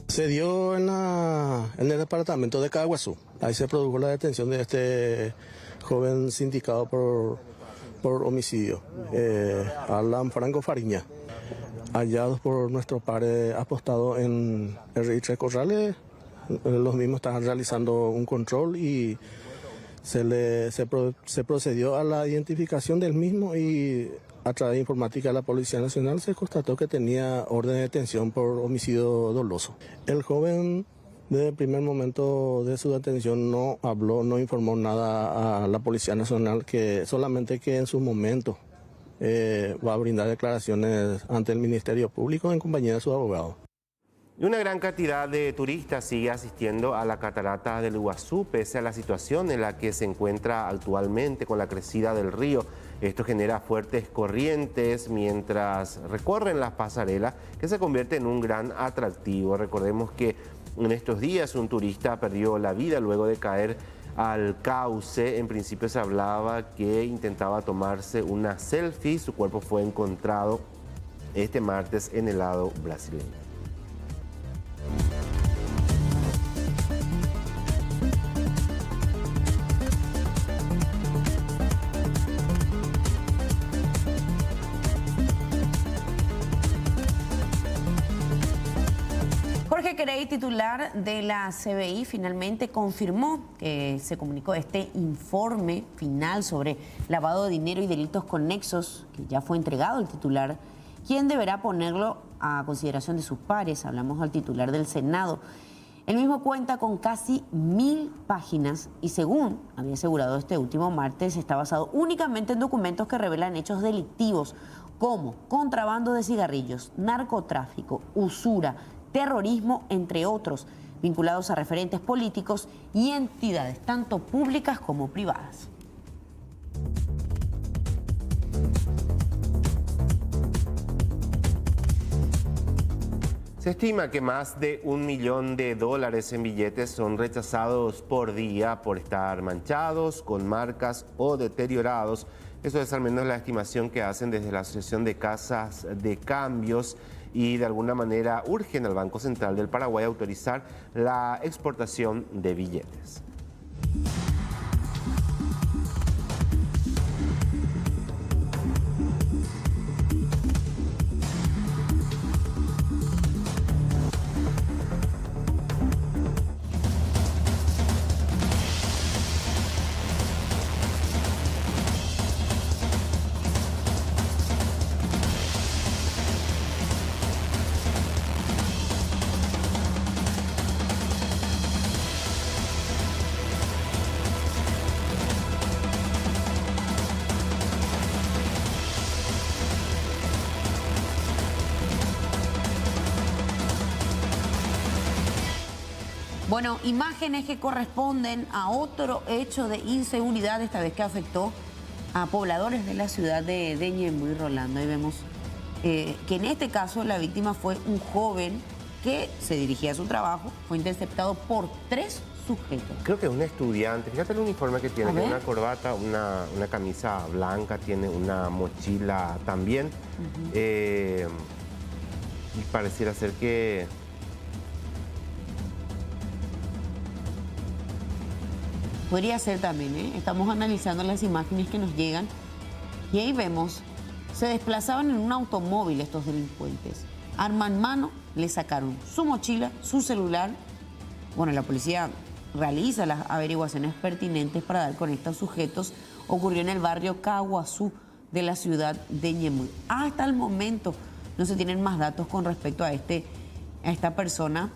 S3: Se dio en el departamento de Caguazú. Ahí se produjo la detención de este joven sindicado por homicidio, Alan Franco Fariña, hallados por nuestro padre apostado en R3 Corrales. Los mismos están realizando un control y se procedió a la identificación del mismo, y a través de informática de la Policía Nacional se constató que tenía orden de detención por homicidio doloso. El joven, desde el primer momento de su detención, no habló, no informó nada a la Policía Nacional, que solamente que en su momento va a brindar declaraciones ante el Ministerio Público en compañía de su abogado.
S1: Y una gran cantidad de turistas sigue asistiendo a la catarata del Iguazú, pese a la situación en la que se encuentra actualmente con la crecida del río. Esto genera fuertes corrientes mientras recorren las pasarelas, que se convierte en un gran atractivo. Recordemos que en estos días un turista perdió la vida luego de caer al cauce. En principio se hablaba que intentaba tomarse una selfie. Su cuerpo fue encontrado este martes en el lado brasileño.
S2: Jorge Querey, titular de la CBI, finalmente confirmó que se comunicó este informe final sobre lavado de dinero y delitos conexos, que ya fue entregado al titular, quien deberá ponerlo a consideración de sus pares. Hablamos al titular del Senado. El mismo cuenta con casi 1000 páginas y, según había asegurado este último martes, está basado únicamente en documentos que revelan hechos delictivos como contrabando de cigarrillos, narcotráfico, usura, terrorismo, entre otros, vinculados a referentes políticos y entidades tanto públicas como privadas.
S1: Se estima que más de $1 millón en billetes son rechazados por día por estar manchados, con marcas o deteriorados. Eso es al menos la estimación que hacen desde la Asociación de Casas de Cambios, y de alguna manera urgen al Banco Central del Paraguay a autorizar la exportación de billetes.
S2: Bueno, imágenes que corresponden a otro hecho de inseguridad, esta vez que afectó a pobladores de la ciudad de Ñemby, Rolando. Ahí vemos que en este caso la víctima fue un joven que se dirigía a su trabajo fue interceptado por 3 sujetos.
S1: Creo que es un estudiante. Fíjate el uniforme que tiene, tiene una corbata, una camisa blanca, tiene una mochila también. Y pareciera ser que...
S2: Podría ser también, ¿eh? Estamos analizando las imágenes que nos llegan y ahí vemos, se desplazaban en un automóvil estos delincuentes. Arma en mano, le sacaron su mochila, su celular. Bueno, la policía realiza las averiguaciones pertinentes para dar con estos sujetos. Ocurrió en el barrio Caguazú de la ciudad de Ñemby. Hasta el momento no se tienen más datos con respecto a esta persona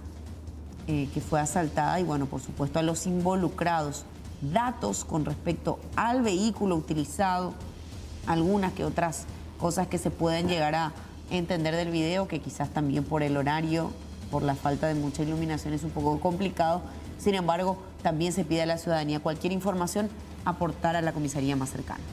S2: que fue asaltada y, bueno, por supuesto, a los involucrados. Datos con respecto al vehículo utilizado, algunas que otras cosas que se pueden llegar a entender del video, que quizás también por el horario, por la falta de mucha iluminación es un poco complicado. Sin embargo, también se pide a la ciudadanía cualquier información aportar a la comisaría más cercana.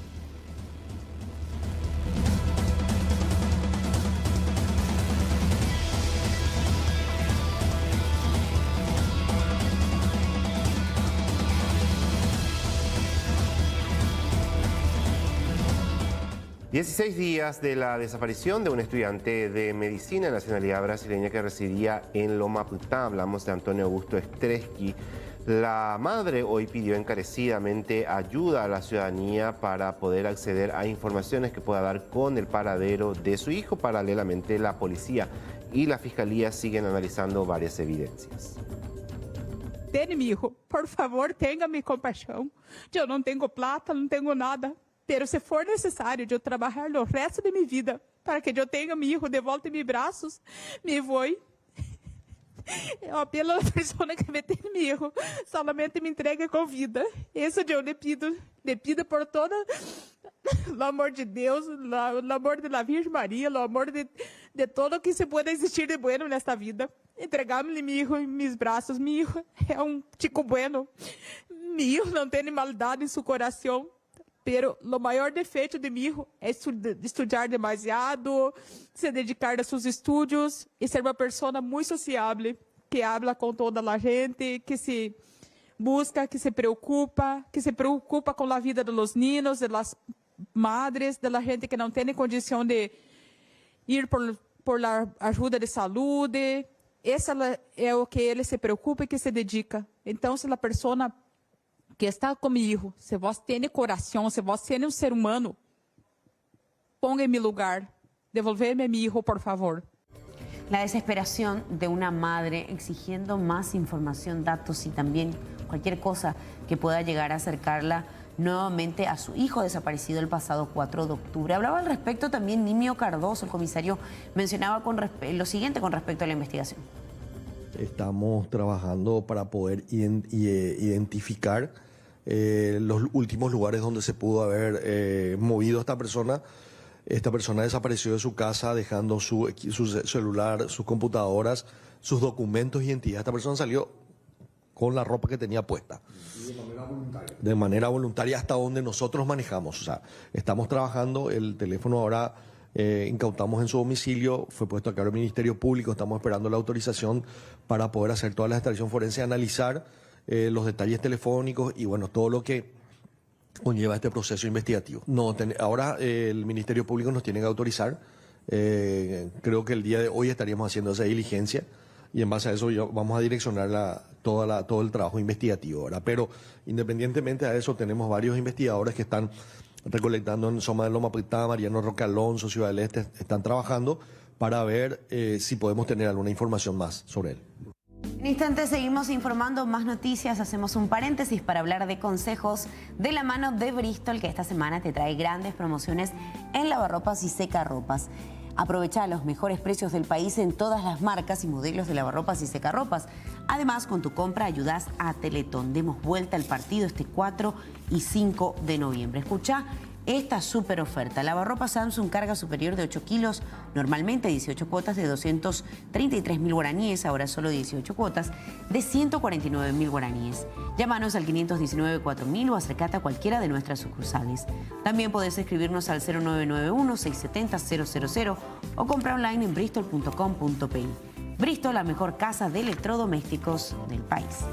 S1: ...16 días de la desaparición de un estudiante de medicina de nacionalidad brasileña que residía en Loma Putá. Hablamos de Antonio Augusto Estreschi. La madre hoy pidió encarecidamente ayuda a la ciudadanía para poder acceder a informaciones que pueda dar con el paradero de su hijo. Paralelamente, la policía y la fiscalía siguen analizando varias evidencias.
S13: Dele, mi hijo, por favor, tenga mi compasión. Yo no tengo plata, no tengo nada. Pero se for necessário de eu trabalhar o resto de minha vida para que eu tenha meu filho de volta em meus braços, me vou. Eu apelo à pessoa que me tem meu filho, solamente me entregue com vida. Isso eu lhe pido por todo o amor de Deus, o amor da Virgem Maria, o amor de todo que se pueda existir de bueno nesta vida. Entregar-me meu filho em meus braços. Meu filho é chico bueno. Meu filho não tem maldade em seu coração. Pero o maior defeito de meu filho é estudar demasiado, se dedicar a seus estudos e ser uma pessoa muito sociável, que habla com toda a gente, que se busca, que se preocupa com a vida dos niños, das madres, da gente que não tem condição de ir por a ajuda de saúde. Essa é o que ele se preocupa e que se dedica. Então, se a pessoa que está comigo, se vos tem coração, se vos tem ser humano, ponga en mi lugar, devolverme a mi hijo, por favor.
S2: La desesperación de una madre exigiendo más información, datos y también cualquier cosa que pueda llegar a acercarla nuevamente a su hijo desaparecido el pasado 4 de octubre. Hablaba al respecto también Nimio Cardoso, el comisario, mencionaba lo siguiente con respecto a la investigación.
S10: Estamos trabajando para poder identificar los últimos lugares donde se pudo haber movido esta persona. Esta persona desapareció de su casa dejando su celular, sus computadoras, sus documentos y identidad. Esta persona salió con la ropa que tenía puesta. De manera voluntaria hasta donde nosotros manejamos. O sea, estamos trabajando, el teléfono ahora incautamos en su domicilio, fue puesto a cargo del Ministerio Público, estamos esperando la autorización para poder hacer toda la extracción forense, analizar los detalles telefónicos y bueno, todo lo que conlleva este proceso investigativo. Ahora el Ministerio Público nos tiene que autorizar, creo que el día de hoy estaríamos haciendo esa diligencia y en base a eso vamos a direccionar todo el trabajo investigativo, ¿verdad? Pero independientemente de eso tenemos varios investigadores que están recolectando en Soma de Loma Putá, Mariano Roque Alonso, Ciudad del Este, están trabajando para ver si podemos tener alguna información más sobre él.
S2: En instantes seguimos informando más noticias, hacemos un paréntesis para hablar de consejos de la mano de Bristol, que esta semana te trae grandes promociones en lavarropas y secarropas. Aprovecha los mejores precios del país en todas las marcas y modelos de lavarropas y secarropas. Además, con tu compra ayudas a Teletón. Demos vuelta al partido este 4 y 5 de noviembre. Escucha esta súper oferta. Lavarropa Samsung carga superior de 8 kilos, normalmente 18 cuotas de 233.000 guaraníes, ahora solo 18 cuotas de 149.000 guaraníes. Llámanos al 519-4000 o acércate a cualquiera de nuestras sucursales. También podés escribirnos al 0991-670-000 o comprar online en bristol.com.pi. Bristol, la mejor casa de electrodomésticos del país.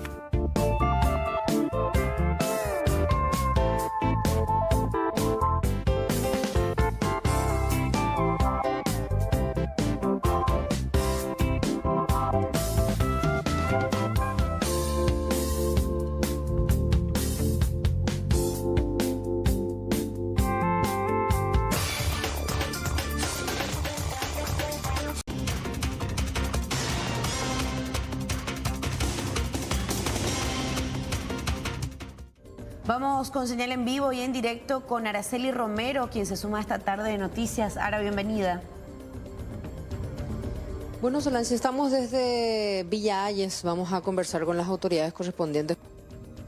S2: Vamos con señal en vivo y en directo con Araceli Romero, quien se suma esta tarde de noticias. Ara, bienvenida.
S14: Bueno, Solange, estamos desde Villa Hayes. Vamos a conversar con las autoridades correspondientes,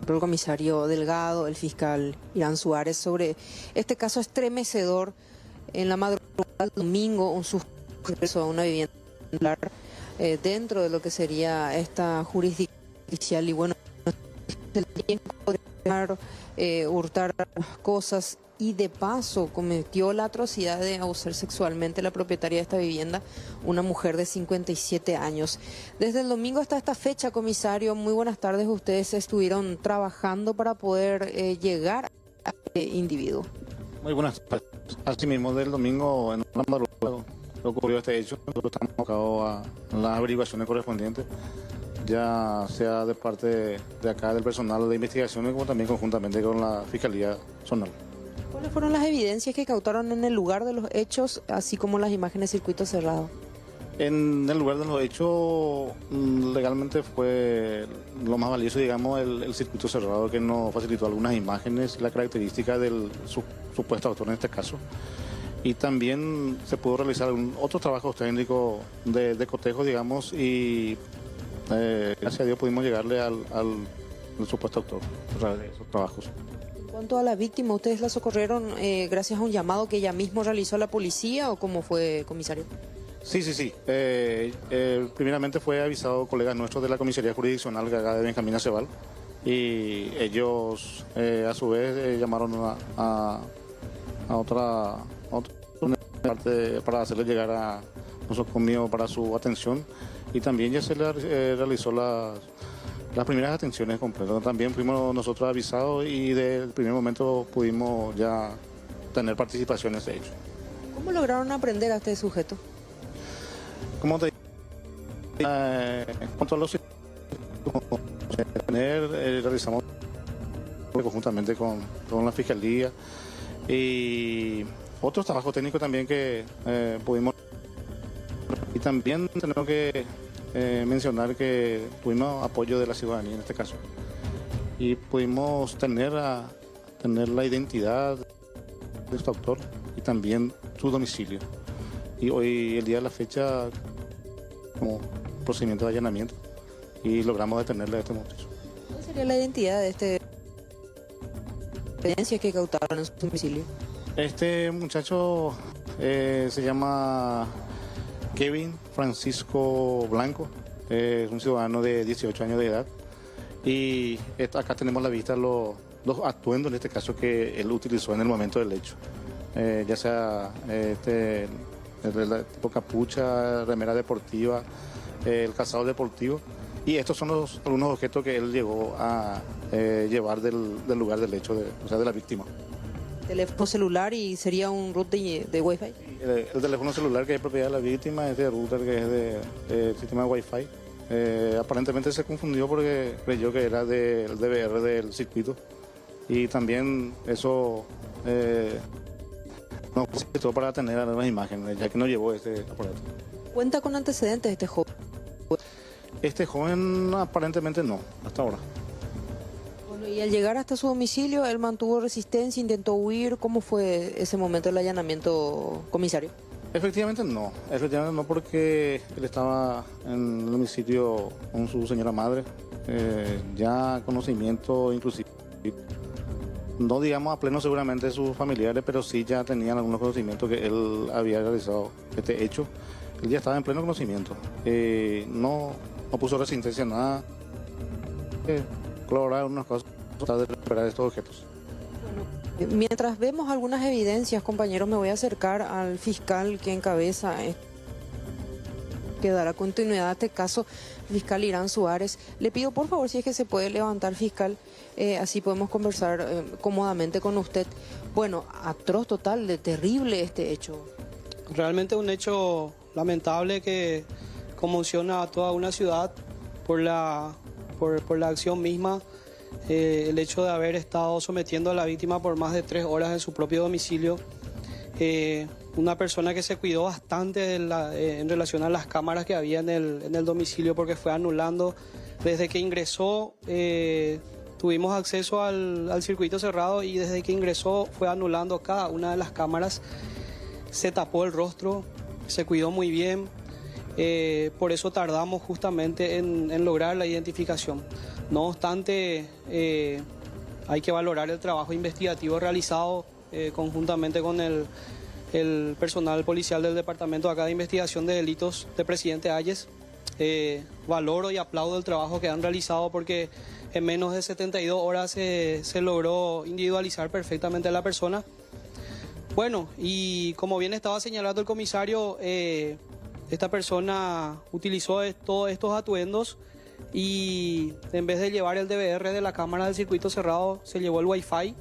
S14: el comisario Delgado, el fiscal Irán Suárez, sobre este caso estremecedor. En la madrugada del domingo, un sujeto a una vivienda dentro de lo que sería esta jurisdicción judicial, y bueno, el tiempo de hurtar cosas, y de paso cometió la atrocidad de abusar sexualmente a la propietaria de esta vivienda, una mujer de 57 años. Desde el domingo hasta esta fecha, comisario, muy buenas tardes. Ustedes estuvieron trabajando para poder llegar a este individuo.
S15: Muy buenas tardes. Asimismo, del domingo en una madrugada ocurrió este hecho. Nosotros estamos abocados a las averiguaciones correspondientes, ya sea de parte de acá del personal de investigaciones, como también conjuntamente con la Fiscalía Zonal.
S14: ¿Cuáles fueron las evidencias que cautaron en el lugar de los hechos, así como las imágenes de circuito cerrado?
S15: En el lugar de los hechos, legalmente fue lo más valioso, digamos, el circuito cerrado, que nos facilitó algunas imágenes y la característica del supuesto autor en este caso. Y también se pudo realizar otros trabajos técnicos de cotejo, digamos, y gracias a Dios pudimos llegarle al supuesto autor de esos trabajos.
S14: En cuanto a la víctima, ¿ustedes la socorrieron gracias a un llamado que ella misma realizó a la policía, o cómo fue, comisario?
S15: Sí. Primeramente fue avisado colegas nuestros de la comisaría jurisdiccional acá de Benjamín Aceval, y ellos a su vez llamaron a otra parte para hacerle llegar a nosotros conmigo para su atención, y también ya se le realizó las primeras atenciones completas. También fuimos nosotros avisados y desde el primer momento pudimos ya tener participación en ese hecho.
S14: ¿Cómo lograron aprender a este sujeto?
S15: Como te en cuanto a los realizamos conjuntamente con la Fiscalía y otros trabajos técnicos también que pudimos. Y también tenemos que mencionar que tuvimos apoyo de la ciudadanía en este caso, y pudimos tener la identidad de este autor y también su domicilio. Y hoy, el día de la fecha, como procedimiento de allanamiento, y logramos detenerle a este muchacho.
S14: ¿Cuál sería la identidad de este evidencias que cautaron en su domicilio?
S15: Este muchacho se llama Kevin Francisco Blanco, es un ciudadano de 18 años de edad, y acá tenemos a la vista los atuendos, en este caso, que él utilizó en el momento del hecho, ya sea tipo capucha, remera deportiva, el calzado deportivo, y estos son algunos objetos que él llegó a llevar del lugar del hecho, o sea, de la víctima.
S14: ¿Teléfono celular y sería un router de Wi-Fi?
S15: El teléfono celular que es propiedad de la víctima es de router que es de sistema de Wi-Fi. Aparentemente se confundió porque creyó que era del DVR del circuito, y también eso nos facilitó para tener las imágenes, ya que no llevó este aparato.
S14: ¿Cuenta con antecedentes este joven?
S15: Este joven aparentemente no, hasta ahora.
S14: Bueno, y al llegar hasta su domicilio, él mantuvo resistencia, intentó huir. ¿Cómo fue ese momento del allanamiento, comisario?
S15: Efectivamente no, porque él estaba en el domicilio con su señora madre, ya conocimiento inclusive, no digamos a pleno seguramente de sus familiares, pero sí ya tenían algunos conocimientos que él había realizado este hecho. Él ya estaba en pleno conocimiento, no puso resistencia a nada, colaborar unas cosas de recuperar estos objetos.
S14: Mientras vemos algunas evidencias, compañeros, me voy a acercar al fiscal que encabeza que dará continuidad a este caso, fiscal Irán Suárez. Le pido por favor si es que se puede levantar, fiscal, así podemos conversar cómodamente con usted. Bueno, atroz total, de terrible este hecho.
S7: Realmente un hecho lamentable que conmociona a toda una ciudad por la acción misma. El hecho de haber estado sometiendo a la víctima por más de 3 horas en su propio domicilio. Una persona que se cuidó bastante en relación a las cámaras que había en el domicilio, porque fue anulando. Desde que ingresó tuvimos acceso al circuito cerrado y desde que ingresó fue anulando cada una de las cámaras. Se tapó el rostro, se cuidó muy bien. Por eso tardamos justamente en lograr la identificación. No obstante, hay que valorar el trabajo investigativo realizado conjuntamente con el personal policial del Departamento acá de Investigación de Delitos de Presidente Hayes. Valoro y aplaudo el trabajo que han realizado porque en menos de 72 horas se logró individualizar perfectamente a la persona. Bueno, y como bien estaba señalando el comisario, esta persona utilizó todos estos atuendos y en vez de llevar el DVR de la cámara del circuito cerrado, se llevó el Wi-Fi.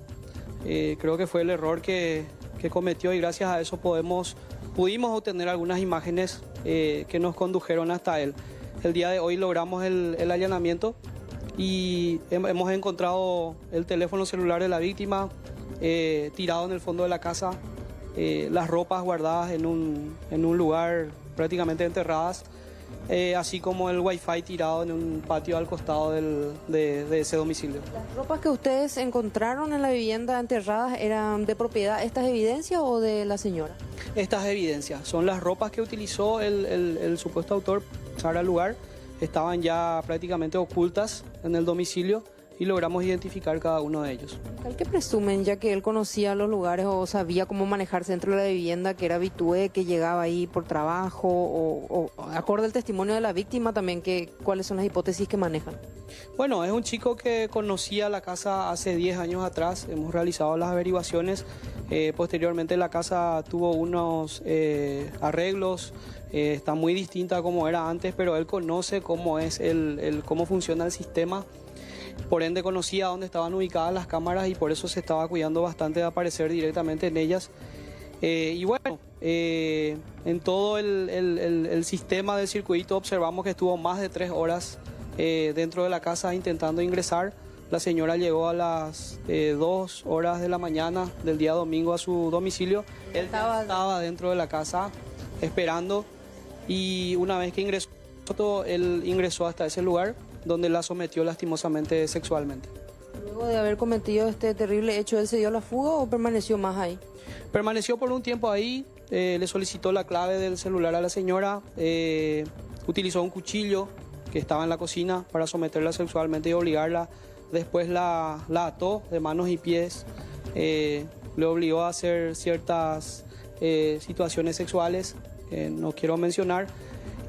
S7: Creo que fue el error que cometió y gracias a eso pudimos obtener algunas imágenes que nos condujeron hasta él. El día de hoy logramos el allanamiento y hemos encontrado el teléfono celular de la víctima tirado en el fondo de la casa, las ropas guardadas en un lugar prácticamente enterradas, así como el Wi-Fi tirado en un patio al costado de ese domicilio.
S14: ¿Las ropas que ustedes encontraron en la vivienda enterradas eran de propiedad estas evidencias o de la señora?
S7: Estas evidencias son las ropas que utilizó el supuesto autor para pasar al lugar. Estaban ya prácticamente ocultas en el domicilio y logramos identificar cada uno de ellos.
S14: ¿Qué presumen, ya que él conocía los lugares o sabía cómo manejarse dentro de la vivienda, que era habitué, que llegaba ahí por trabajo o acorde al testimonio de la víctima también, cuáles son las hipótesis que manejan?
S7: Bueno, es un chico que conocía la casa hace 10 años atrás, hemos realizado las averiguaciones, posteriormente la casa tuvo unos arreglos, está muy distinta a como era antes, pero él conoce cómo es cómo funciona el sistema. Por ende conocía dónde estaban ubicadas las cámaras y por eso se estaba cuidando bastante de aparecer directamente en ellas. Y bueno, en todo el sistema del circuito observamos que estuvo más de 3 horas dentro de la casa intentando ingresar. La señora llegó a las 2 horas de la mañana del día domingo a su domicilio. Él estaba dentro de la casa esperando y una vez que ingresó, él ingresó hasta ese lugar donde la sometió lastimosamente sexualmente.
S14: Luego de haber cometido este terrible hecho, ¿él se dio la fuga o permaneció más ahí?
S7: Permaneció por un tiempo ahí, le solicitó la clave del celular a la señora, utilizó un cuchillo que estaba en la cocina para someterla sexualmente y obligarla. Después la ató de manos y pies, le obligó a hacer ciertas situaciones sexuales, no quiero mencionar,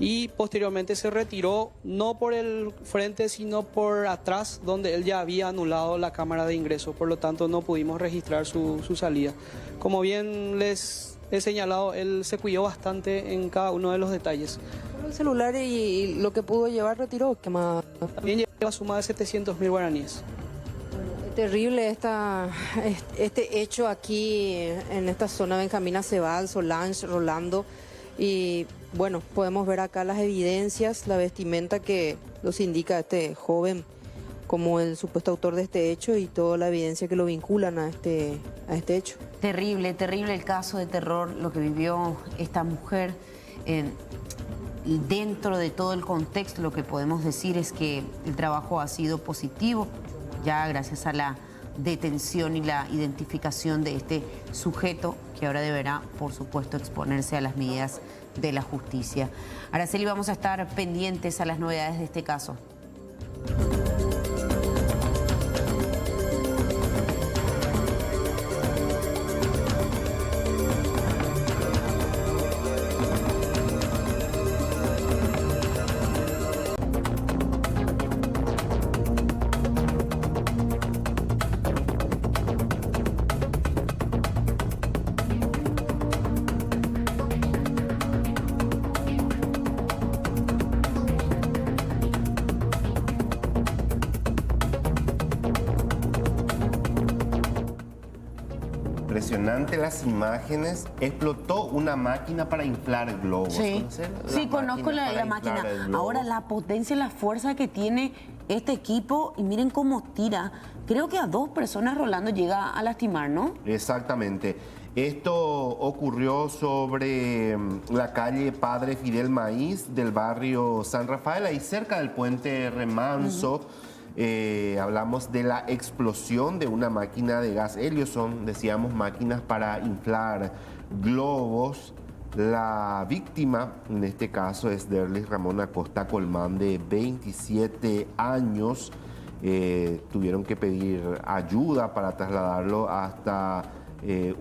S7: y posteriormente se retiró no por el frente sino por atrás, donde él ya había anulado la cámara de ingreso, por lo tanto no pudimos registrar su salida. Como bien les he señalado, él se cuidó bastante en cada uno de los detalles.
S14: ¿El celular y lo que pudo llevar retiró? ¿Qué más?
S7: También lleva suma de 700.000 guaraníes.
S14: Es terrible este hecho aquí en esta zona, Benjamín Aceval, Solange, Rolando. Y bueno, podemos ver acá las evidencias, la vestimenta que los indica este joven como el supuesto autor de este hecho y toda la evidencia que lo vinculan a este hecho.
S2: Terrible, terrible el caso de terror, lo que vivió esta mujer. Dentro de todo el contexto, lo que podemos decir es que el trabajo ha sido positivo, ya gracias a la detención y la identificación de este sujeto, que ahora deberá, por supuesto, exponerse a las medidas de la justicia. Araceli, vamos a estar pendientes a las novedades de este caso.
S1: impresionante las imágenes. Explotó una máquina para inflar globos.
S2: Sí, sí, conozco la máquina. Ahora, la potencia y la fuerza que tiene este equipo, y miren cómo tira. Creo que a 2 personas Rolando llega a lastimar, ¿no?
S1: Exactamente. Esto ocurrió sobre la calle Padre Fidel Maíz del barrio San Rafael, ahí cerca del puente Remanso. Hablamos de la explosión de una máquina de gas helio. Son, decíamos, máquinas para inflar globos. La víctima, en este caso, es Derlis Ramón Acosta Colmán, de 27 años. Tuvieron que pedir ayuda para trasladarlo hasta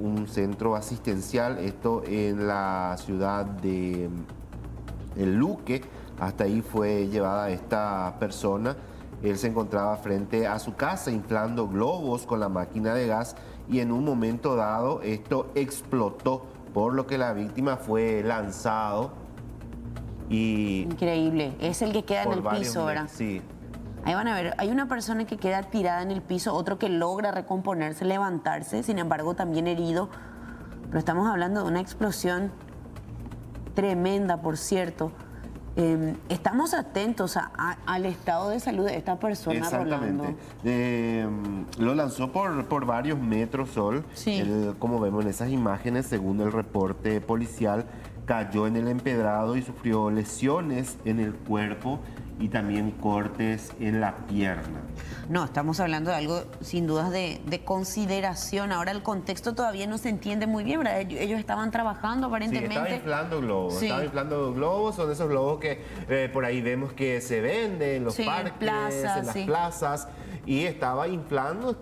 S1: un centro asistencial, esto en la ciudad de El Luque. Hasta ahí fue llevada esta persona. Él se encontraba frente a su casa inflando globos con la máquina de gas y en un momento dado esto explotó, por lo que la víctima fue lanzado y...
S2: Increíble, es el que queda en el piso, ¿verdad?
S1: Sí.
S2: Ahí van a ver, hay una persona que queda tirada en el piso, otro que logra recomponerse, levantarse, sin embargo también herido. Pero estamos hablando de una explosión tremenda, por cierto. Estamos atentos al estado de salud de esta persona.
S1: Exactamente. Lo lanzó por varios metros, Sol.
S2: Sí.
S1: Él, como vemos en esas imágenes, según el reporte policial, cayó en el empedrado y sufrió lesiones en el cuerpo y también cortes en la pierna.
S2: No, estamos hablando de algo sin dudas de consideración. Ahora el contexto todavía no se entiende muy bien, ¿verdad? Ellos estaban trabajando aparentemente.
S1: Sí, estaba inflando globos.
S2: Sí.
S1: Estaba inflando globos, son esos globos que por ahí vemos que se venden en los parques, en las plazas. Y estaba inflando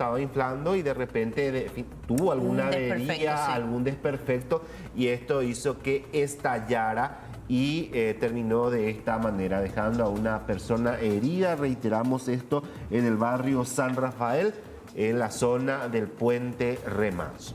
S1: y de repente tuvo alguna avería, algún desperfecto, y esto hizo que estallara y terminó de esta manera, dejando a una persona herida. Reiteramos esto en el barrio San Rafael, en la zona del puente Remanso.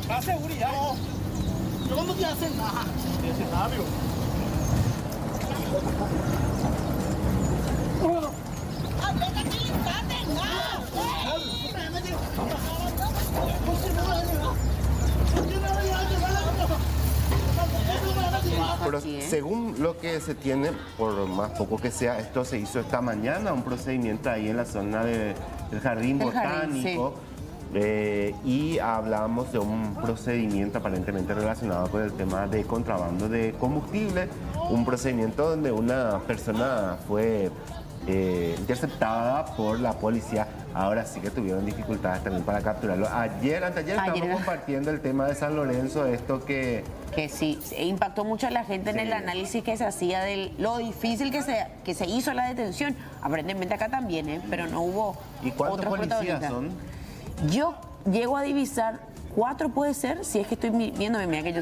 S16: La seguridad. Yo no te hacen nada. Ese sabio.
S1: Pero según lo que se tiene, por más poco que sea, esto se hizo esta mañana, un procedimiento ahí en la zona del Jardín Botánico. Y hablamos de un procedimiento aparentemente relacionado con el tema de contrabando de combustible, un procedimiento donde una persona fue interceptada por la policía. Ahora sí que tuvieron dificultades también para capturarlo. Anteayer estábamos compartiendo el tema de San Lorenzo, esto que
S2: sí, impactó mucho a la gente en el análisis que se hacía de lo difícil que se hizo la detención. Aparentemente acá también, pero no hubo.
S1: ¿Y cuántos policías son?
S2: Yo llego a divisar 4, puede ser, si es que estoy viendo, mira que yo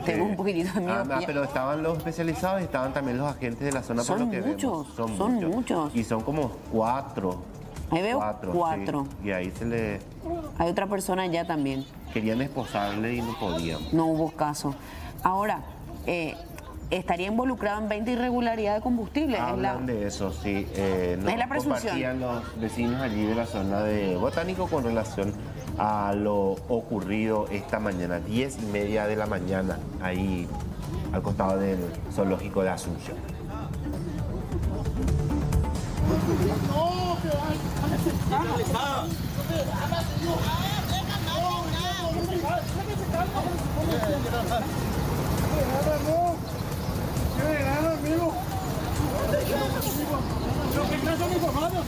S2: tengo un poquitito de miedo.
S1: Pero estaban los especializados y estaban también los agentes de la zona.
S2: Son
S1: por lo que
S2: muchos,
S1: vemos.
S2: son muchos.
S1: Y son como 4.
S2: Ahí veo 4.
S1: Sí. Y ahí se le...
S2: Hay otra persona allá también.
S1: Querían esposarle y no podían.
S2: No hubo caso. Ahora, estaría involucrado en 20 irregularidades de combustible.
S1: Hablan de eso, sí.
S2: Es la presunción.
S1: Compartían los vecinos allí de la zona de Botánico con relación a lo ocurrido esta mañana, 10:30 de la mañana, ahí al costado del zoológico de Asunción.
S16: amigo. Lo que no son informados,